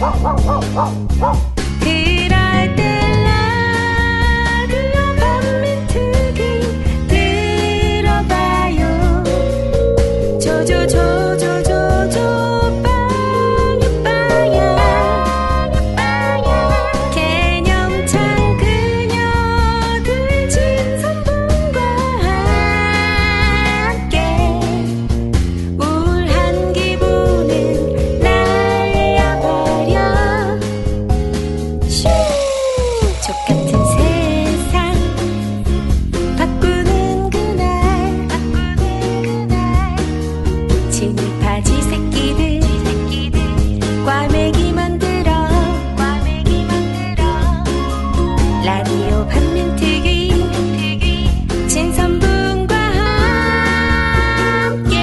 그럴 때 라디오 반민특위 들어봐요. 조조조조조조 빵빵야 개념찬 그녀들 진선분과 함께 우울한 기분을 날려버려. 슈 족같은 세상 바꾸는 그날 진흙바지 새끼들 꽈배기 만들어 라디오 반민특위 진선분과 함께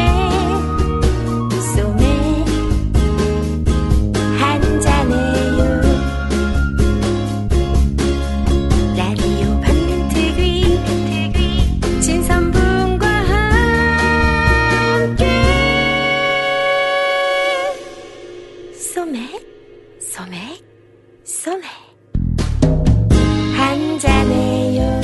소맥 한잔해요. 라디오 반민특위 진선분과 함께 소맥 한잔해요.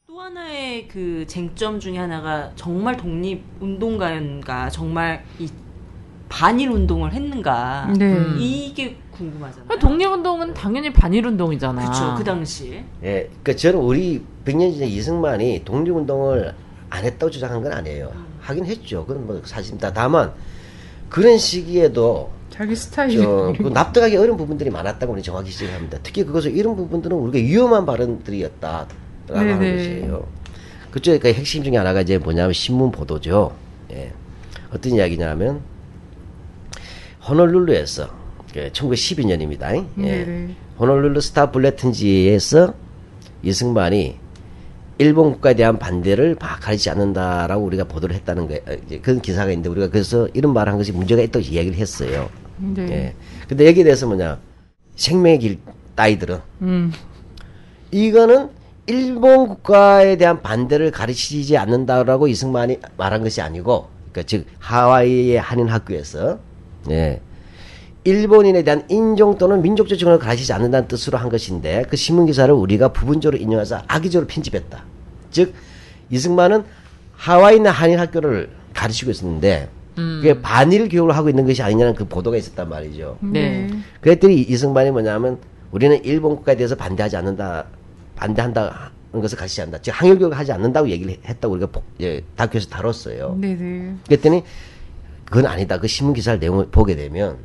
또 하나의 그 쟁점 중에 하나가 정말 독립운동가인가 정말 이 반일 운동을 했는가 이게 궁금하잖아요. 독립운동은 당연히 반일운동이잖아. 그렇죠. 그 당시에. 예, 그러니까 저는 우리 100년 전에 이승만이 독립운동을 안 했다고 주장한 건 아니에요. 하긴 했죠. 그건 뭐 사실입니다. 다만 그런 시기에도 자기 스타일. 그 납득하기 어려운 부분들이 많았다고 우리 정확히 지적합니다. 특히 그것을 이런 부분들은 우리가 위험한 발언들이었다라고 하는 것이에요. 그쪽에 그 핵심 중에 하나가 이제 뭐냐면 신문 보도죠. 예. 어떤 이야기냐면 호놀룰루에서 1912년입니다. 예. 호놀룰루 스타 블레튼지에서 이승만이 일본 국가에 대한 반대를 가리지 않는다라고 우리가 보도를 했다는 거, 그런 기사가 있는데 우리가 그래서 이런 말을 한 것이 문제가 있다고 이야기를 했어요. 예. 근데 여기에 대해서 뭐냐, 생명의 길 따위들은 이거는 일본 국가에 대한 반대를 가르치지 않는다라고 이승만이 말한 것이 아니고, 그러니까 즉 하와이의 한인 학교에서 예. 일본인에 대한 인종 또는 민족적 증오를 가르치지 않는다는 뜻으로 한 것인데, 그 신문 기사를 우리가 부분적으로 인용해서 악의적으로 편집했다. 즉 이승만은 하와이나 한인 학교를 가르치고 있었는데 그게 반일 교육을 하고 있는 것이 아니냐는 그 보도가 있었단 말이죠. 네. 그랬더니 이승만이 뭐냐면 우리는 일본 국가에 대해서 반대한다는 것을 가르치지 않는다. 즉 항일 교육을 하지 않는다고 얘기를 했다고 우리가 다큐에서 다뤘어요. 네네. 그랬더니 그건 아니다. 그 신문 기사를 내용을 보게 되면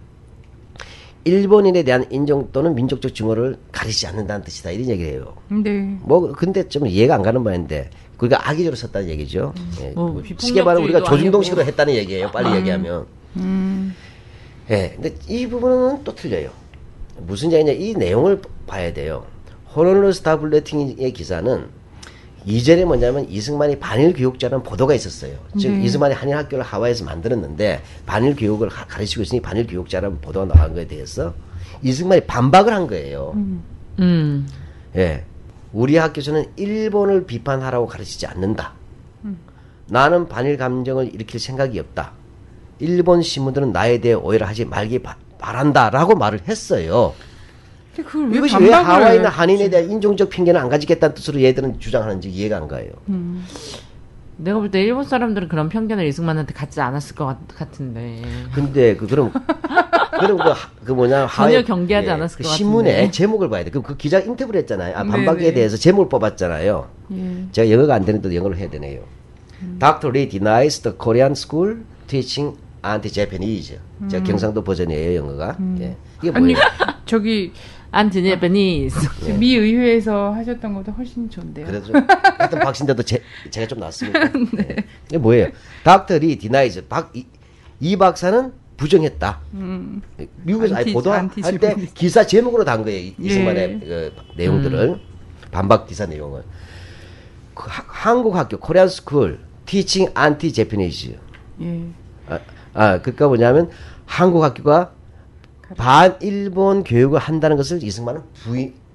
일본인에 대한 인종 또는 민족적 증오를 가리지 않는다는 뜻이다. 이런 얘기를 해요. 네. 뭐 근데 좀 이해가 안 가는 바인데 그러니까 악의적으로 썼다는 얘기죠. 예. 뭐 쉽게 말하면 우리가 조중동식으로 아니고. 했다는 얘기예요. 빨리 얘기하면. 예. 근데 이 부분은 또 틀려요. 무슨 얘기냐? 이 내용을 봐야 돼요. 호놀룰루 스타 블레팅의 기사는 이전에 뭐냐면 이승만이 반일 교육자라는 보도가 있었어요. 즉 이승만이 한일 학교를 하와이에서 만들었는데 반일 교육을 가르치고 있으니 반일 교육자라는 보도가 나온 거에 대해서 이승만이 반박을 한 거예요. 예, 우리 학교에서는 일본을 비판하라고 가르치지 않는다. 나는 반일 감정을 일으킬 생각이 없다. 일본 신문들은 나에 대해 오해를 하지 말기 바란다라고 말을 했어요. 이것이 왜 하와이나 한인에 대한 인종적 편견을 안 가지겠다는 뜻으로 얘들은 주장하는지 이해가 안 가요. 내가 볼 때 일본 사람들은 그런 편견을 이승만한테 갖지 않았을 것 같은데. 근데 그럼 그 뭐냐 전혀 경계하지 않았을 것 같은데. 신문에 제목을 봐야 돼. 그 기자 인터뷰를 했잖아요. 반박에 네네. 대해서 제목을 뽑았잖아요. 제가 영어가 안 되는데 영어를 해야 되네요. Dr. Lee denies the Korean school teaching anti-Japanese. 제가 경상도 버전이에요, 영어가. 예. 이게 뭐예요? 저기 안티제페니스. 미 의회에서 하셨던 것보다 훨씬 좋은데요. 그래도 하여튼 박신데도 제가 좀 낫습니다. 네. 이게 뭐예요? Dr. Lee denies. 이 박사는 부정했다. 미국에서 보도할 때 기사 제목으로 단 거예요. 이승만의 그 내용들을. 반박 기사 내용을. 한국 학교 코리안 스쿨 티칭 안티 제피니즈. 예. 그러니까 뭐냐면 한국 학교가 반일본 교육을 한다는 것을 이승만은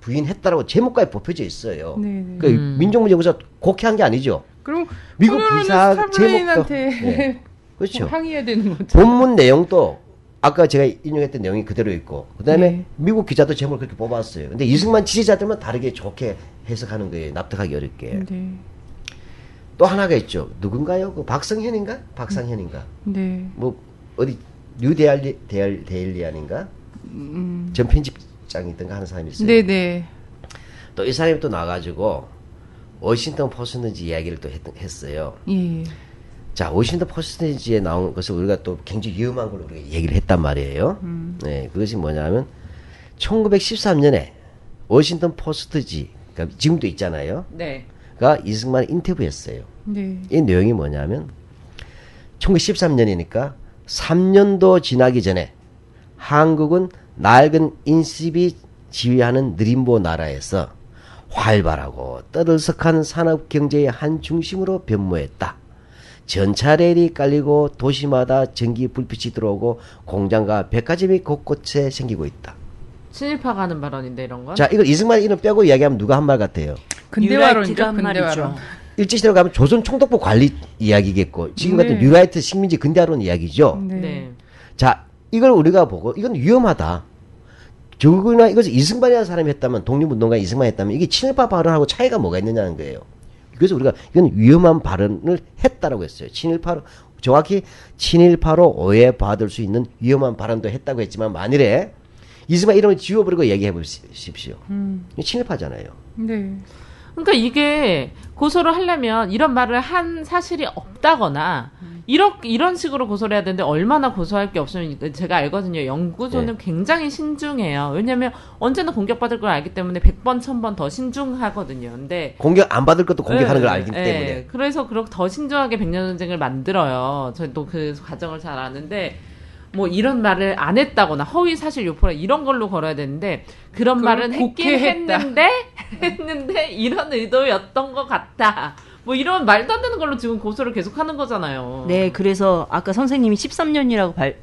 부인했다라고 제목까지 뽑혀져 있어요. 네네. 그 민족문제에서 곡해한 게 아니죠. 그럼 미국 기사 제목도 스타블레인한테 네. 그렇죠. 항의해야 되는 거죠. 본문 내용도 아까 제가 인용했던 내용이 그대로 있고 그다음에 네. 미국 기자도 제목을 그렇게 뽑았어요. 근데 이승만 지지자들만 다르게 좋게 해석하는 거예요. 납득하기 어렵게. 네. 또 하나가 있죠. 누군가요? 그 박성현인가? 박상현인가? 네. 뭐 어디 뉴데일리안인가? 전 편집장이든가 하는 사람이 있어요. 네네. 또 이 사람이 또 나가지고 워싱턴 포스트지 이야기를 또 했어요. 예. 자, 워싱턴 포스트지에 나온 것을 우리가 또 굉장히 위험한 걸로 우리가 얘기를 했단 말이에요. 네, 그것이 뭐냐면 1913년에 워싱턴 포스트지, 그러니까 지금도 있잖아요. 네. 가 이승만을 인터뷰했어요. 네. 이 내용이 뭐냐면 1913년이니까 3년도 지나기 전에 한국은 낡은 인습이 지휘하는 느림보 나라에서 활발하고 떠들썩한 산업 경제의 한 중심으로 변모했다. 전차 레일이 깔리고 도시마다 전기 불빛이 들어오고 공장과 백화점이 곳곳에 생기고 있다. 친일파가 하는 발언인데 이런 건? 자, 이걸 이승만 이름 빼고 이야기하면 누가 한 말 같아요? 근대화론이죠. 뉴라이트가 한 근대화론. 말이죠. 일제시대로 가면 조선 총독부 관리 이야기겠고 지금 같은 네. 뉴라이트 식민지 근대화론 이야기죠. 네. 네. 자, 이걸 우리가 보고 이건 위험하다. 적으나 이것을 이승만이라는 사람이 했다면 독립운동가 이승만이 했다면 이게 친일파 발언하고 차이가 뭐가 있느냐는 거예요. 그래서 우리가 이건 위험한 발언을 했다라고 했어요. 친일파로 정확히 친일파로 오해받을 수 있는 위험한 발언도 했다고 했지만 만일에 이승만 이름을 지워버리고 얘기해 보십시오. 친일파잖아요. 네. 그러니까 이게 고소를 하려면 이런 말을 한 사실이 없다거나 이런 식으로 고소를 해야 되는데 얼마나 고소할 게 없으면 제가 알거든요. 연구소는 굉장히 신중해요. 왜냐하면 언제나 공격받을 걸 알기 때문에 100번, 1000번 더 신중하거든요. 근데 공격 안 받을 것도 공격하는 걸 알기 네, 때문에. 그래서 그렇게 더 신중하게 백년전쟁을 만들어요. 저도 그 과정을 잘 아는데 뭐 이런 말을 안 했다거나 허위 사실 유포라 이런 걸로 걸어야 되는데 그런 말은 했긴 곡해했다. 했는데 이런 의도였던 것 같다. 뭐 이런 말도 안 되는 걸로 지금 고소를 계속하는 거잖아요. 네, 그래서 아까 선생님이 13년이라고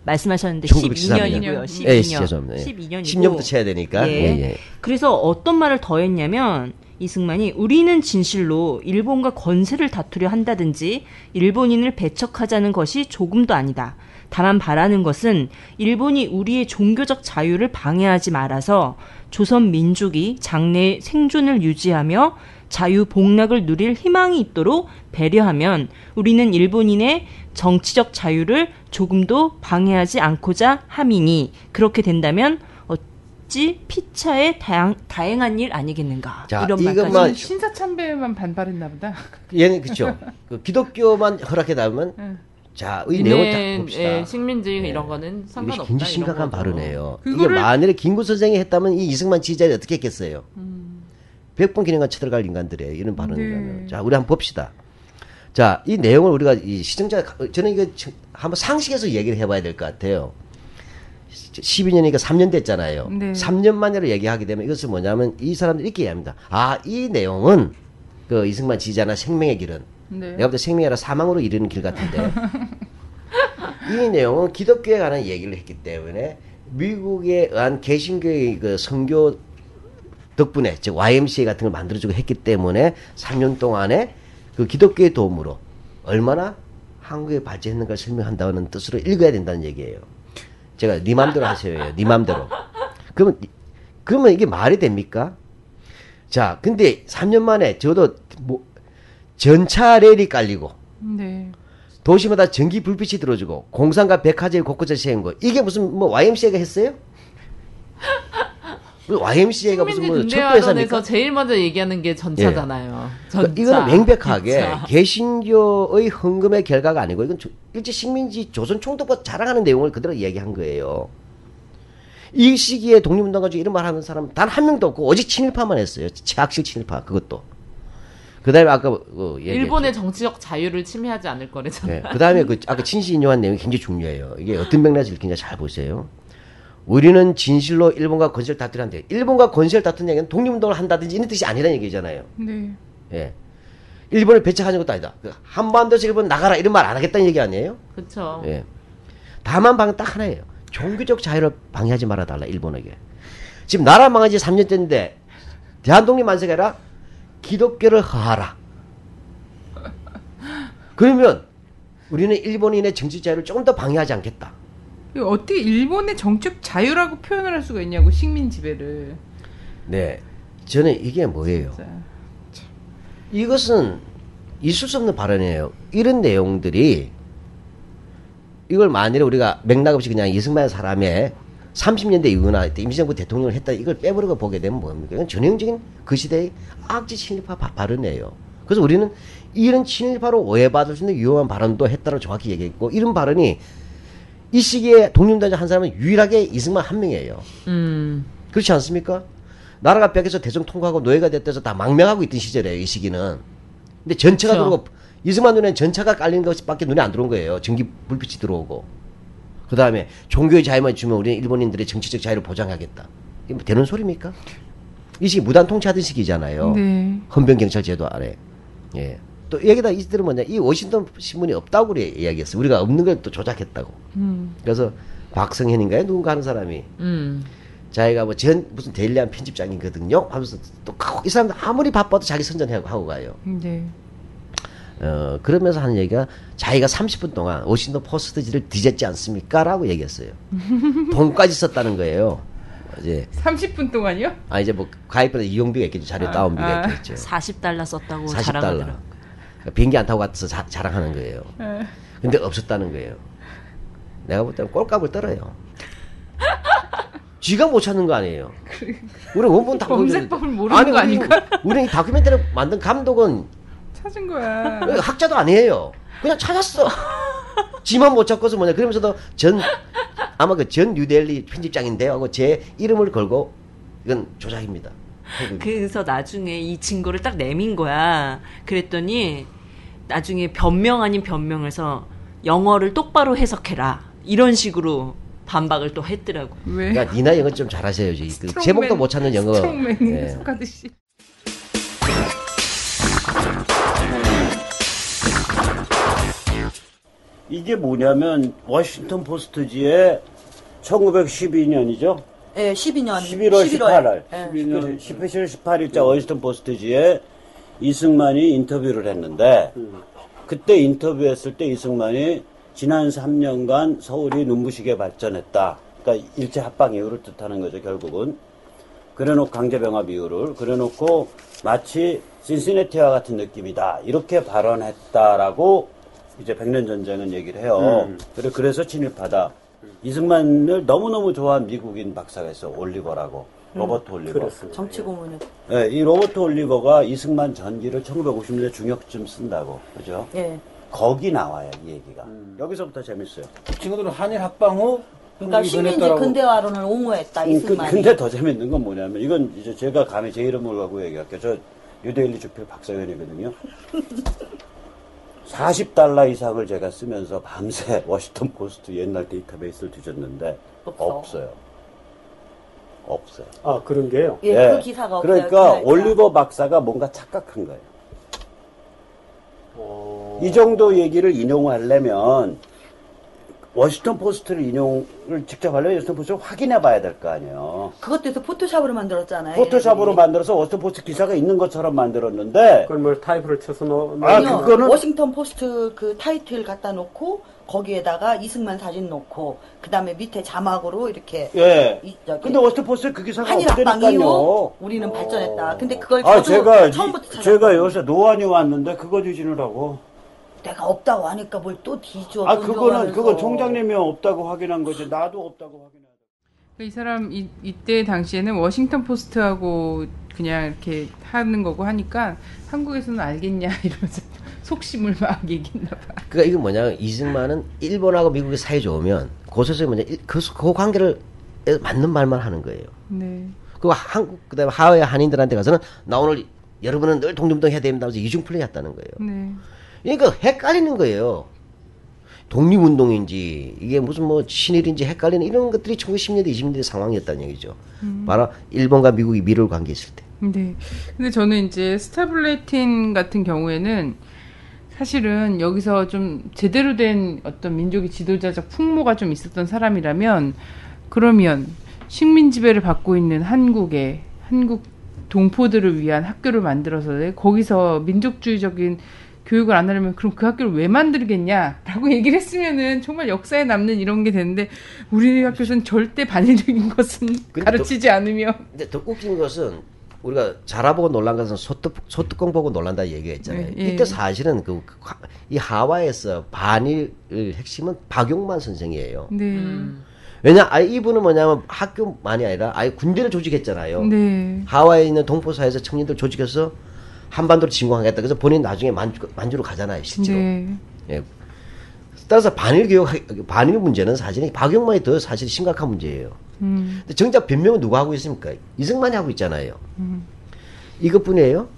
말씀하셨는데 1913년. 12년이고요. 예, 죄송합니다. 12년이고 10년부터 쳐야 되니까. 예. 예, 예. 그래서 어떤 말을 더 했냐면 이승만이 우리는 진실로 일본과 권세를 다투려 한다든지 일본인을 배척하자는 것이 조금도 아니다. 다만 바라는 것은 일본이 우리의 종교적 자유를 방해하지 말아서 조선 민족이 장래의 생존을 유지하며 자유 복락을 누릴 희망이 있도록 배려하면 우리는 일본인의 정치적 자유를 조금도 방해하지 않고자 함이니 그렇게 된다면 어찌 피차에 다행한 일 아니겠는가. 자, 이런 이것만 말까지. 신사참배만 반발했나 보다. 얘는 그렇죠. 그 기독교만 허락해달면 자, 이 내용을 딱 봅시다. 예, 식민지 네. 이런 거는 이게 상관없다. 굉장히 이런 심각한 거죠. 발언이에요. 이게 그거를- 만일에 김구 선생이 했다면 이 이승만 지지자들이 어떻게 했겠어요? 100번 기념관 쳐들어갈 인간들이에요. 이런 발언이라면. 네. 자, 우리 한번 봅시다. 자, 이 내용을 우리가 이 시청자, 저는 이거 한번 상식에서 얘기를 해봐야 될 것 같아요. 12년이니까 3년 됐잖아요. 네. 3년 만으로 얘기하게 되면 이것은 뭐냐면 이 사람들이 이렇게 이해합니다. 아, 이 내용은 그 이승만 지지자나 생명의 길은 네. 내가 볼 때 생명이 아니라 사망으로 이르는 길 같은데 이 내용은 기독교에 관한 얘기를 했기 때문에 미국에 의한 개신교의 그 선교 덕분에 즉 YMCA 같은 걸 만들어주고 했기 때문에 3년 동안에 그 기독교의 도움으로 얼마나 한국에 발전했는가 설명한다는 뜻으로 읽어야 된다는 얘기예요. 제가 네 맘대로 하세요. 네 맘대로. 그러면 이게 말이 됩니까? 자, 근데 3년 만에 저도 뭐 전차 레일이 깔리고 네. 도시마다 전기 불빛이 들어주고 공산과 백화점이 곳곳에 세운 거 이게 무슨 뭐 YMCA가 했어요? YMCA가 무슨 뭐 식민지 척도회사입니까? 근대화론에서 제일 먼저 얘기하는 게 전차잖아요. 전차. 이거는 명백하게 전차. 개신교의 헌금의 결과가 아니고 이건 일제 식민지 조선 총독부 자랑하는 내용을 그대로 얘기한 거예요. 이 시기에 독립운동 중에 이런 말 하는 사람 단 한 명도 없고 오직 친일파만 했어요. 최악실 친일파 그것도. 그다음에 아까 일본의 정치적 자유를 침해하지 않을 거래잖아요. 네, 그다음에 아까 친시 인용한 내용이 굉장히 중요해요. 이게 어떤 맥락에서 읽히냐 잘 보세요. 우리는 진실로 일본과 권세를 다투는데 일본과 권세를 다투는 얘기는 독립운동을 한다든지 이런 뜻이 아니라는 얘기잖아요. 네. 예. 일본을 배척하는 것도 아니다. 한반도에서 일본 나가라 이런 말 안 하겠다는 얘기 아니에요? 그렇죠. 예. 다만 방은 딱 하나예요. 종교적 자유를 방해하지 말아달라 일본에게. 지금 나라 망한 지 3년 됐는데 대한독립 만세가 아니라 기독교를 허하라. 그러면 우리는 일본인의 정치 자유를 조금 더 방해하지 않겠다. 이거 어떻게 일본의 정책 자유라고 표현을 할 수가 있냐고 식민 지배를. 네, 저는 이게 뭐예요? 진짜. 이것은 있을 수 없는 발언이에요. 이런 내용들이 이걸 만일에 우리가 맥락 없이 그냥 이승만 사람의 30년대 이후나 임시정부 대통령을 했다 이걸 빼버리고 보게 되면 뭡니까? 이건 전형적인 그 시대의 악지 친일파 발언이에요. 그래서 우리는 이런 친일파로 오해받을 수 있는 위험한 발언도 했다고 정확히 얘기했고 이런 발언이 이 시기에 독립운동자 한 사람은 유일하게 이승만 한 명이에요. 그렇지 않습니까? 나라가 뺏겨서 대중 통과하고 노예가 됐다해서 다 망명하고 있던 시절이에요. 이 시기는. 근데 전차가 그렇죠. 들어오고 이승만 눈에는 전차가 깔린 것밖에 눈에 안 들어온 거예요. 전기 불빛이 들어오고. 그 다음에 종교의 자유만 주면 우리는 일본인들의 정치적 자유를 보장하겠다. 이게 뭐 되는 소리입니까? 이 시기 무단 통치하던 시기잖아요. 네. 헌병경찰 제도 아래. 예. 또 여기다 이들은 뭐냐, 이 워싱턴 신문이 없다고 그래 이야기했어요. 우리가 없는 걸 또 조작했다고. 그래서 박성현인가요? 누군가 하는 사람이 자기가 뭐 무슨 데일리한 편집장이거든요. 하면서 또 이 사람들 아무리 바빠도 자기 선전하고 가요. 네. 그러면서 하는 얘기가 자기가 30분 동안 워싱턴 포스트지를 뒤졌지 않습니까? 라고 얘기했어요. 돈까지 썼다는 거예요. 이제 30분 동안요? 이제 뭐 가입비나 이용비가 있겠죠. 자료 다운비가 있겠죠. 40달러 썼다고 40달러. 자랑하더라고요. 그러니까 비행기 안 타고 가서 자랑하는 거예요. 근데 없었다는 거예요. 내가 볼 때는 꼴값을 떨어요. 쥐가 못 찾는 거 아니에요. 우리 원본 다 검색법을 모르는 거 아닌가? 우리 이 다큐멘터리 만든 감독은 찾은 거야. 학자도 아니에요. 그냥 찾았어. 지만 못 찾고서 뭐냐. 그러면서도 아마 그 전 뉴델리 편집장인데요 하고 제 이름을 걸고 이건 조작입니다. 그래서 나중에 이 증거를 딱 내민 거야. 그랬더니 나중에 변명 아닌 변명에서 영어를 똑바로 해석해라. 이런 식으로 반박을 또 했더라고. 왜? 그러니까 니나 영어 좀 잘하셔야지. 그 제목도 못 찾는 영어. 스트롱맨이 예. 해석하듯이. 이게 뭐냐면 워싱턴 포스트지에 1912년이죠. 예, 12년. 11월 18일. 예. 11월 18일자 워싱턴 포스트지에 이승만이 인터뷰를 했는데 그때 인터뷰했을 때 이승만이 지난 3년간 서울이 눈부시게 발전했다. 그러니까 일제 합방 이후를 뜻하는 거죠, 결국은. 그래놓고 강제병합 이후를 그래놓고 마치 신시내티와 같은 느낌이다. 이렇게 발언했다라고 이제 백년 전쟁은 얘기를 해요. 그래서 친일파다. 이승만을 너무너무 좋아한 미국인 박사가 있어. 올리버라고. 로버트 올리버. 정치 고문을. 네, 이 로버트 올리버가 이승만 전기를 1950년대 중역쯤 쓴다고. 그죠? 예. 거기 나와요, 이 얘기가. 여기서부터 재밌어요. 친구들은 한일 합방 후 그러니까 식민지 근대화론을 옹호했다, 이승만이. 근데 더 재밌는 건 뭐냐면, 이건 이제 제가 감히 제 이름을 갖고 얘기할게요. 저 뉴데일리 주필 박사연이거든요. 40달러 이상을 제가 쓰면서 밤새 워싱턴 포스트 옛날 데이터베이스를 뒤졌는데, 없어요. 없어요. 아, 그런 게요? 예, 예. 그 기사가 없어요. 그러니까 그 올리버 박사가 뭔가 착각한 거예요. 이 정도 얘기를 인용하려면 워싱턴 포스트를 인용을 직접 하려면 워싱턴 포스트를 확인해 봐야 될 거 아니에요. 그것도 해서 포토샵으로 만들었잖아요. 포토샵으로 만들어서 워싱턴 포스트 기사가 있는 것처럼 만들었는데 그걸 뭘 타이프를 쳐서 넣어. 아니요, 그거는 워싱턴 포스트 그 타이틀 갖다 놓고 거기에다가 이승만 사진 놓고 그 다음에 밑에 자막으로 이렇게 예. 저기 근데 워싱턴 포스트에 그 기사가 한일 합방 없다니까요. 이후 우리는 발전했다. 근데 그걸 아, 저도 처음부터 찾았어요. 제가 요새 노안이 왔는데 그거 뒤지느라고. 내가 없다고 하니까 뭘 또 뒤져. 아, 그건 총장님이 없다고 확인한 거지. 나도 없다고 확인해. 이 사람 이때 당시에는 워싱턴 포스트하고 그냥 이렇게 하는 거고 하니까 한국에서는 알겠냐 이러면서 속심을 막 얘기했나 봐. 그러니까 이건 뭐냐면 이승만은 일본하고 미국이 사이 좋으면 고소서에 뭐냐 그 관계를 맞는 말만 하는 거예요. 네. 그리고 그다음에 하와이 한인들한테 가서는 나 오늘 여러분은 늘 독립운동 해야 됩니다 하면서 이중 플레이 했다는 거예요. 네. 그러니까 헷갈리는 거예요. 독립운동인지 이게 무슨 뭐 친일인지 헷갈리는 이런 것들이 1910년대 20년대 상황이었다는 얘기죠. 바로 일본과 미국이 밀을 관계했을 때. 네. 근데 저는 이제 스타블레틴 같은 경우에는 사실은 여기서 좀 제대로 된 어떤 민족의 지도자적 풍모가 좀 있었던 사람이라면 그러면 식민 지배를 받고 있는 한국 동포들을 위한 학교를 만들어서 거기서 민족주의적인 교육을 안 하려면 그럼 그 학교를 왜 만들겠냐라고 얘기를 했으면은 정말 역사에 남는 이런 게 되는데 우리 학교에서는 절대 반일적인 것은 가르치지 않으며. 근데 더 웃긴 것은 우리가 자라보고 놀란 것은 소뚜껑 보고 놀란다 얘기했잖아요. 예. 이때 사실은 이 하와이에서 반일 핵심은 박용만 선생이에요. 네. 왜냐, 이분은 뭐냐면 학교만이 아니라 아예 군대를 조직했잖아요. 네. 하와이에 있는 동포사에서 청년들 조직해서 한반도를 진공하겠다. 그래서 본인 나중에 만주로 가잖아요, 실제로. 네. 예. 따라서 반일 문제는 사실 박용만이 더 사실 심각한 문제예요. 근데 정작 변명은 누가 하고 있습니까? 이승만이 하고 있잖아요. 이것뿐이에요.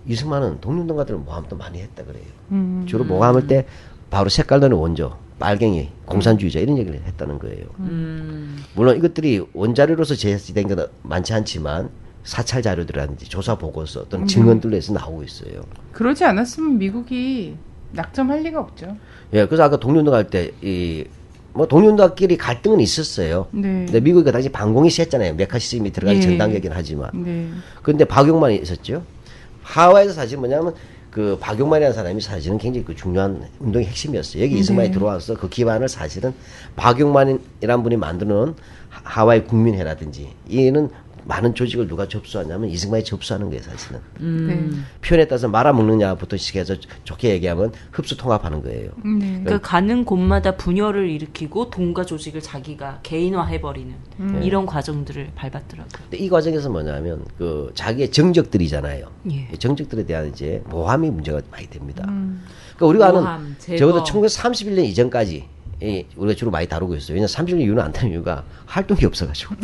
이승만은 독립운동가들을 모함도 많이 했다 그래요. 주로 모함할 때 바로 색깔 나는 원조, 빨갱이, 공산주의자 이런 얘기를 했다는 거예요. 물론 이것들이 원자료로서 제시된 건 많지 않지만 사찰 자료들이라든지 조사 보고서 또는 증언들에서 나오고 있어요. 그러지 않았으면 미국이 낙점할 리가 없죠. 예, 그래서 아까 독립운동 할 때 독립운동가끼리 갈등은 있었어요. 네. 근데 미국이 그 당시 반공이 셌잖아요. 메카시즘이 들어가는 예. 정당이긴 하지만. 네. 그런데 박용만이 있었죠. 하와이에서 사실 뭐냐면 박용만이라는 사람이 사실은 굉장히 중요한 운동의 핵심이었어요. 여기 이승만이 들어와서 그 기반을 사실은 박용만이라는 분이 만드는 하와이 국민회라든지 이는 많은 조직을 누가 접수하냐면 이승만이 접수하는 거예요, 사실은. 네. 표현에 따라서 말아먹느냐부터 시작해서 좋게 얘기하면 흡수 통합하는 거예요. 네. 그러니까 가는 곳마다 분열을 일으키고 동가 조직을 자기가 개인화해버리는 이런 과정들을 밟았더라고요. 근데 이 과정에서 뭐냐면 자기의 정적들이잖아요. 예. 이 정적들에 대한 이제 모함이 문제가 많이 됩니다. 그러니까 우리가 아는 모함, 제거. 적어도 1931년 이전까지 우리가 주로 많이 다루고 있어요. 왜냐하면 31년 이후는 안 되는 이유가 활동이 없어가지고.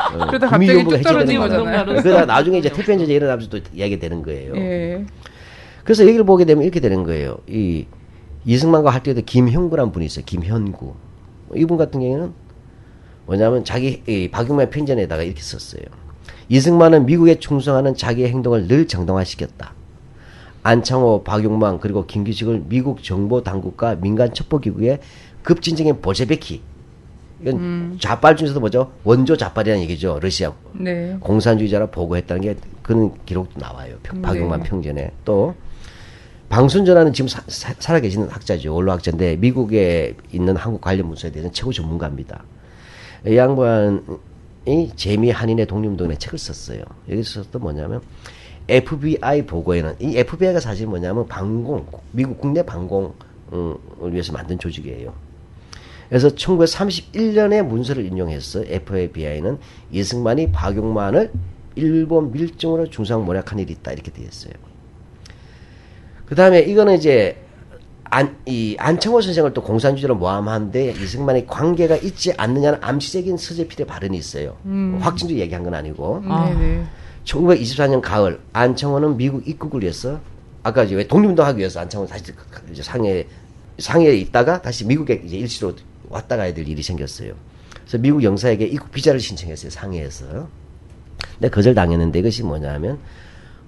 그러다 갑자기 뚝 떨어진 거잖아요. 거잖아요. 그러다 나중에 이제 태평전쟁 일어나면서 또 이야기가 되는 거예요. 예. 그래서 얘기를 보게 되면 이렇게 되는 거예요. 이승만과 할 때도 김형구라는 분이 있어요. 김현구. 이분 같은 경우에는 뭐냐면 자기 박용만의 편전에다가 이렇게 썼어요. 이승만은 미국에 충성하는 자기의 행동을 늘 정당화시켰다. 안창호, 박용만 그리고 김규식을 미국 정보 당국과 민간 첩보기구의 급진적인 볼셰비키 이건 좌빨 중에서도 뭐죠? 원조 좌빨이라는 얘기죠. 러시아 네. 공산주의자라 보고했다는 게 그런 기록도 나와요. 박용만 네. 평전에. 또 방순전하는 지금 살아계시는 학자죠. 원로학자인데 미국에 있는 한국 관련 문서에 대해서는 최고 전문가입니다. 이 양반이 재미 한인의 독립운동에 책을 썼어요. 여기서 또 뭐냐면 FBI 보고에는 이 FBI가 사실 뭐냐면 미국 국내 방공을 위해서 만든 조직이에요. 그래서 1931년에 문서를 인용해서 FBI는 이승만이 박용만을 일본 밀정으로 중상 모략한 일이 있다 이렇게 되어 있어요. 그 다음에 이거는 이제 안창호 선생을 또 공산주의로 모함하는데 이승만의 관계가 있지 않느냐는 암시적인 서재필의 발언이 있어요. 확진적으로 얘기한 건 아니고. 네네. 1924년 가을 안창호는 미국 입국을 위해서 아까 이제 왜 독립운동하기 위해서 안창호는 다시 이제 상해에 있다가 다시 미국에 이제 일시로 왔다 가야 될 일이 생겼어요. 그래서 미국 영사에게 입국 비자를 신청했어요. 상해에서. 근데 거절당했는데 이것이 뭐냐면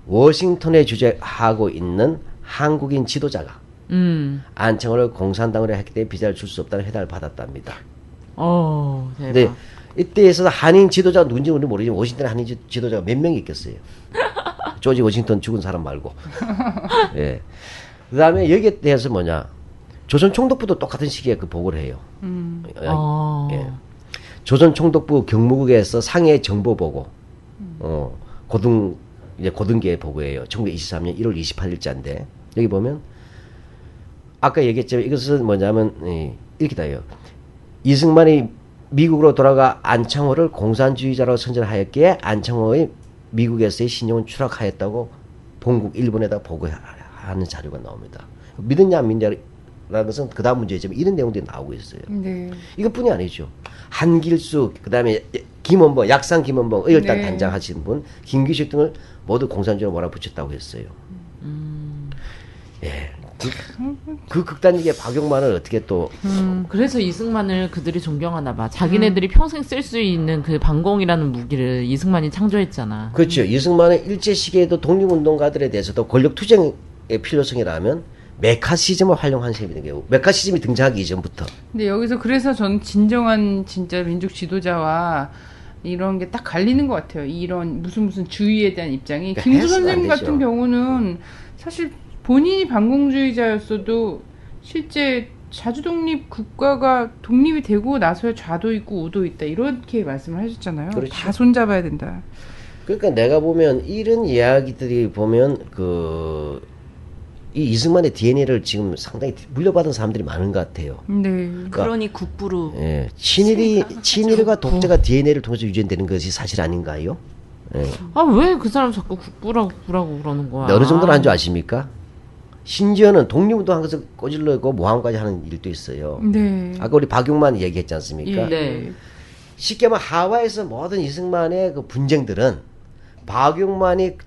워싱턴에 주재하고 있는 한국인 지도자가 안창호를 공산당으로 했기 때문에 비자를 줄 수 없다는 해달을 받았답니다. 대박. 근데 이때 있어서 한인 지도자가 누군지 우리는 모르지만 워싱턴에 한인 지도자가 몇 명이 있겠어요. 조지 워싱턴 죽은 사람 말고. 예. 그 다음에 여기에 대해서 뭐냐. 조선 총독부도 똑같은 시기에 그 보고를 해요. 예. 조선 총독부 경무국에서 상해 정보 보고, 고등계 보고예요. 1923년 1월 28일자인데, 여기 보면, 아까 얘기했지만 이것은 뭐냐면, 이렇게 다요. 이승만이 미국으로 돌아가 안창호를 공산주의자로 선전하였기에 안창호의 미국에서의 신용은 추락하였다고 본국 일본에다 보고하는 자료가 나옵니다. 믿었냐 안 믿냐라는 것은 그 다음 문제지만 이런 내용들이 나오고 있어요. 네. 이것뿐이 아니죠. 한길수, 그 다음에 김원봉, 약산 김원봉, 의열단 네. 단장 하신 분, 김규식 등을 모두 공산주의로 몰아붙였다고 했어요. 예. 그 극단적인 박용만을 어떻게 또 그래서 이승만을 그들이 존경하나 봐. 자기네들이 평생 쓸 수 있는 그 반공이라는 무기를 이승만이 창조했잖아. 그렇죠. 이승만은 일제 시기에도 독립운동가들에 대해서도 권력 투쟁의 필요성이라면 메카시즘을 활용한 셈이 된 경우. 메카시즘이 등장하기 이전부터. 근데 여기서 그래서 저는 진정한 진짜 민족 지도자와 이런 게 딱 갈리는 것 같아요. 이런 무슨 주의에 대한 입장이. 그러니까 김수 해서는 안 선생님 되죠. 같은 경우는 사실 본인이 반공주의자였어도 실제 자주독립 국가가 독립이 되고 나서야 좌도 있고 우도 있다 이렇게 말씀을 하셨잖아요. 그렇죠. 다 손잡아야 된다. 그러니까 내가 보면 이런 이야기들이 보면 이 이승만의 DNA를 지금 상당히 물려받은 사람들이 많은 것 같아요. 네. 그러니 국부로 예, 친일과 독재가 DNA를 통해서 유전되는 것이 사실 아닌가요? 예. 아, 왜 그 사람 자꾸 국부라고 그러는 거야? 근데 어느 정도는 한 줄 아십니까? 심지어는 독립운동 하면서 꼬질러고 모함까지 하는 일도 있어요. 네. 아까 우리 박용만 얘기했지 않습니까? 네. 쉽게 말하면 하와이에서 모든 이승만의 그 분쟁들은 박용만이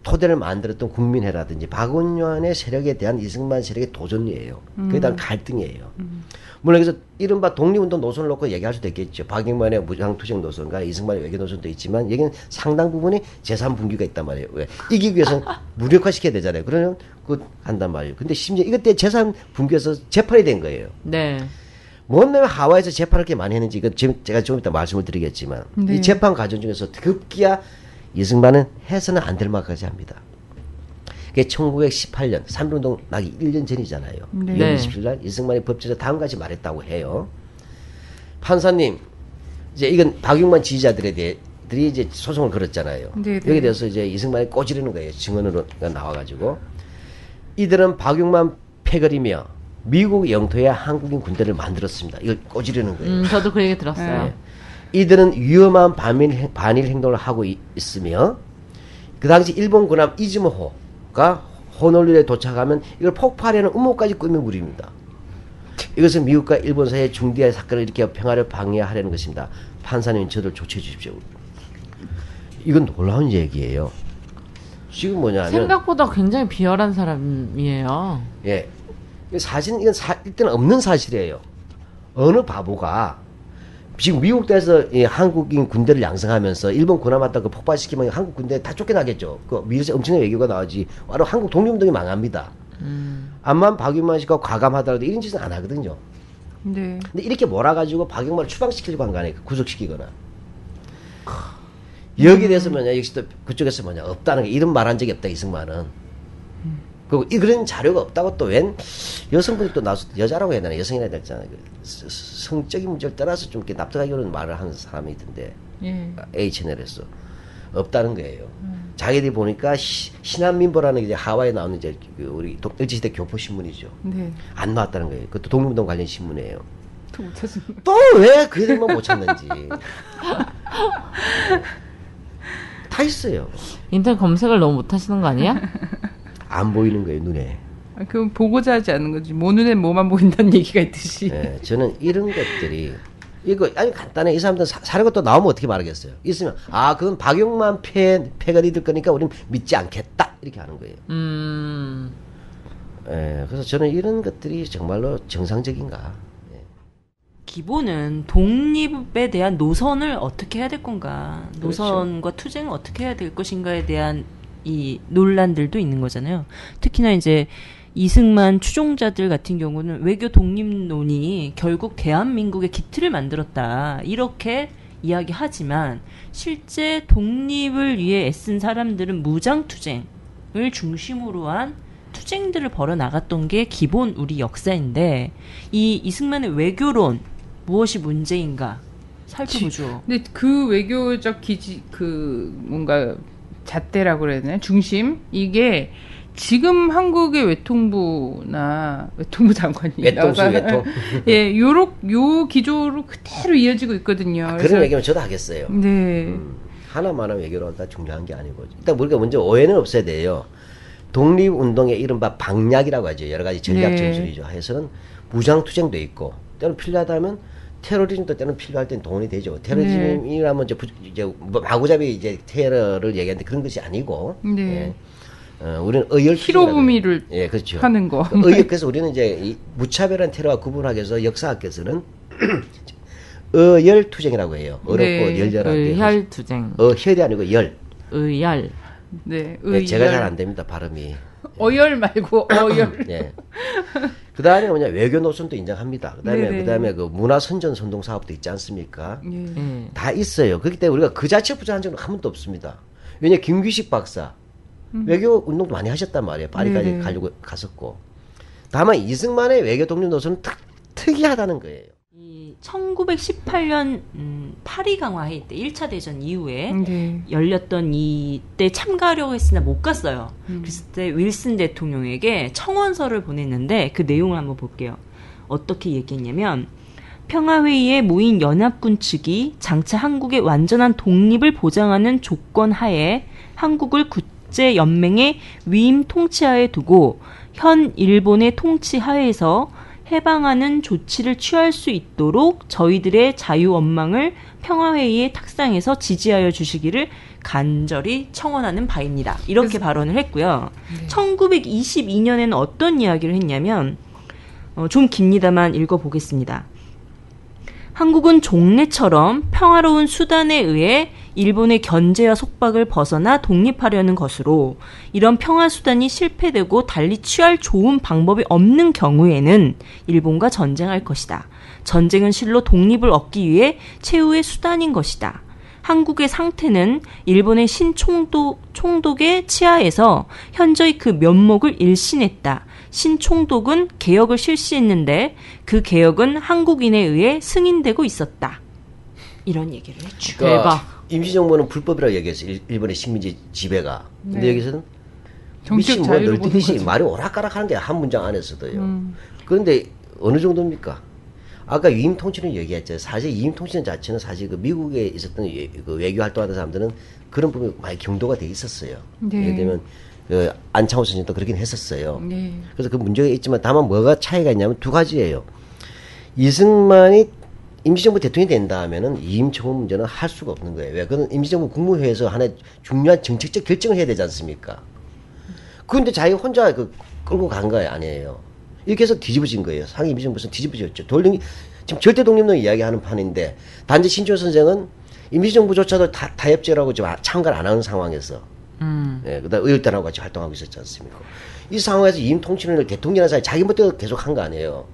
토대를 만들었던 국민회라든지 박원년의 세력에 대한 이승만 세력의 도전이에요. 그에 대한 갈등이에요. 물론 여기서 이른바 독립운동 노선을 놓고 얘기할 수도 있겠죠. 박용만의 무장투쟁 노선과 이승만의 외교 노선도 있지만 여기는 상당 부분이 제3분기가 있단 말이에요. 왜? 이기기 위해서는 무력화시켜야 되잖아요. 그러면 그거 한단 말이에요. 근데 심지어 이것 때 제3분기에서 재판이 된 거예요. 네. 뭔 하와이에서 재판을 이렇게 많이 했는지 이건 제가 좀 이따 말씀을 드리겠지만 네. 이 재판 과정 중에서 급기야 이승만은 해서는 안 될 말까지 합니다. 그게 1918년 3.1운동 나기 1년 전이잖아요. 네. 2월 27일 날 이승만이 법정에서 다음같이 말했다고 해요. 판사님, 이제 이건 박용만 지지자들이 이제 소송을 걸었잖아요. 네, 네. 여기에 대해서 이제 이승만이 꼬지르는 거예요. 증언으로 나와가지고 이들은 박용만 패거리며 미국 영토에 한국인 군대를 만들었습니다. 이걸 꼬지르는 거예요. 저도 그 얘기 들었어요. 네. 이들은 위험한 반일 행동을 하고 있으며 그 당시 일본 군함 이즈모호가 호놀룰루에 도착하면 이걸 폭파하려는 음모까지 꾸며 무립니다. 이것은 미국과 일본 사이의 중대한 사건을 일으켜 평화를 방해하려는 것입니다. 판사님 저들 조치해 주십시오. 이건 놀라운 얘기예요. 지금 뭐냐면 생각보다 굉장히 비열한 사람이에요. 예, 사실 이건 일단 없는 사실이에요. 어느 바보가 지금 미국 대에서 한국인 군대를 양성하면서 일본 군함 왔다가 폭발시키면 한국 군대 다 쫓겨나겠죠. 그 미국에서 엄청난 외교가 나오지. 바로 한국 독립운동이 망합니다. 암만 박용만 씨가 과감하더라도 이런 짓은 안 하거든요. 네. 근데 이렇게 몰아가지고 박용만을 추방시키려고 한 거 아니에요. 구속시키거나. 여기에 대해서 뭐냐, 역시 또 그쪽에서 뭐냐, 없다는 게 이런 말 한 적이 없다, 이승만은. 그리고 그런 자료가 없다고 또 웬 여성분이 또 나와서 여자라고 해야 되나, 여성이라 해야 되잖아요. 성적인 문제를 떠나서 좀 이렇게 납득하기 어려운 말을 하는 사람이 있던데, 예. A채널에서. 없다는 거예요. 자기들이 보니까 신한민보라는 이제 하와이에 나오는 이제 우리 일제시대 교포신문이죠. 네. 안 나왔다는 거예요. 그것도 독립운동 관련 신문이에요. 또 못 찾은 거. 또 왜 그 애들만 못 찾는지. 다 있어요. 인터넷 검색을 너무 못하시는 거 아니야? 안 보이는 거예요, 눈에. 그럼 보고자 하지 않는 거지. 뭐 눈에 뭐만 보인다는 얘기가 있듯이. 네, 저는 이런 것들이 이거 아주 간단해. 이 사람들 사례가 또 나오면 어떻게 말하겠어요? 있으면 그건 박용만 패가 리들 거니까 우리는 믿지 않겠다 이렇게 하는 거예요. 예, 그래서 저는 이런 것들이 정말로 정상적인가. 예. 기본은 독립에 대한 노선을 어떻게 해야 될 건가, 노선과 투쟁을 어떻게 해야 될 것인가에 대한 이 논란들도 있는 거잖아요. 특히나 이제 이승만 추종자들 같은 경우는 외교 독립론이 결국 대한민국의 기틀을 만들었다 이렇게 이야기하지만 실제 독립을 위해 애쓴 사람들은 무장투쟁을 중심으로 한 투쟁들을 벌여 나갔던 게 기본 우리 역사인데 이 이승만의 외교론 무엇이 문제인가 살펴보죠. 근데 그 외교적 뭔가 잣대라고 그래야 되나? 중심? 이게 지금 한국의 외통부나 외통부 장관이 외통. 예, 요 기조로 그대로 이어지고 있거든요. 그런 얘기면 저도 하겠어요. 네. 하나만한 외교로 다 중요한 게 아니고 일단 우리가 먼저 오해는 없어야 돼요. 독립운동의 이른바 방략이라고 하죠. 여러 가지 전략 네. 전술이죠. 해서는 무장투쟁도 있고 때는 필요하다면 테러리즘도 때는 필요할 땐 동원이 되죠. 테러리즘이라면 이제 마구잡이 이제 테러를 얘기하는데 그런 것이 아니고. 네. 예. 우리는 의열 히로부미를 예, 그렇죠. 하는 거. 그래서 우리는 이제 이 무차별한 테러와 구분하기 위해서 역사학에서는 의열투쟁이라고 해요. 어렵고 네. 열렬한 의혈투쟁. 혈이 아니고 열. 의열. 네. 네, 제가 잘 안 됩니다 발음이. 어열 말고 어열. 예. 그다음에 뭐냐 외교 노선도 인정합니다. 네네. 그다음에 그 문화 선전 선동 사업도 있지 않습니까? 예. 다 있어요. 그렇기 때문에 우리가 그 자체 부자한 적은 한 번도 없습니다. 왜냐 김규식 박사 외교 운동도 많이 하셨단 말이에요. 파리까지 네네. 가려고 갔었고. 다만 이승만의 외교 독립 노선은 특이하다는 거예요. 이 1918년 파리 강화회의 때 1차 대전 이후에 네. 열렸던 이때 참가하려고 했으나 못 갔어요. 그랬을 때 윌슨 대통령에게 청원서를 보냈는데 그 내용을 한번 볼게요. 어떻게 얘기했냐면 평화회의에 모인 연합군 측이 장차 한국의 완전한 독립을 보장하는 조건 하에 한국을 국제연맹의 위임 통치하에 두고 현 일본의 통치 하에서 해방하는 조치를 취할 수 있도록 저희들의 자유원망을 평화회의의 탁상에서 지지하여 주시기를 간절히 청원하는 바입니다. 이렇게 발언을 했고요. 1922년에는 어떤 이야기를 했냐면 좀 깁니다만 읽어보겠습니다. 한국은 종래처럼 평화로운 수단에 의해 일본의 견제와 속박을 벗어나 독립하려는 것으로 이런 평화 수단이 실패되고 달리 취할 좋은 방법이 없는 경우에는 일본과 전쟁할 것이다. 전쟁은 실로 독립을 얻기 위해 최후의 수단인 것이다. 한국의 상태는 일본의 신총독의 치하에서 현저히 그 면목을 일신했다. 신총독은 개혁을 실시했는데 그 개혁은 한국인에 의해 승인되고 있었다. 이런 얘기를 했죠. 대박. 임시정부는 불법이라고 얘기했어요. 일본의 식민지 지배가. 근데 네. 여기서는 정치적 미친 자유를 널뛰듯이 보는 거죠. 말이 오락가락하는 게 한 문장 안에서도요. 그런데 어느 정도입니까? 아까 위임 통치는 얘기했죠. 사실 위임 통치는 자체는 사실 그 미국에 있었던 그 외교 활동하는 사람들은 그런 부분이 많이 경도가 돼 있었어요. 네. 예를 들면 그 안창호 선생님도 그러긴 했었어요. 네. 그래서 그 문제가 있지만 다만 뭐가 차이가 있냐면 두 가지예요. 이승만이 임시정부 대통령이 된다 하면은 이임청원 문제는 할 수가 없는 거예요. 왜? 그건 임시정부 국무회의에서 하나의 중요한 정책적 결정을 해야 되지 않습니까? 그런데 자기가 혼자 그 끌고 간 거예요, 아니에요. 이렇게 해서 뒤집어진 거예요. 상임 임시정부에서 뒤집어졌죠. 지금 절대 독립론 이야기하는 판인데 단지 신조 선생은 임시정부조차도 타협제라고 지금 참가를 안 하는 상황에서 예, 그다음 의열단하고 같이 활동하고 있었지 않습니까? 이 상황에서 이임 통치를 대통령이라는 사람이 자기 멋대로 계속 한 거 아니에요.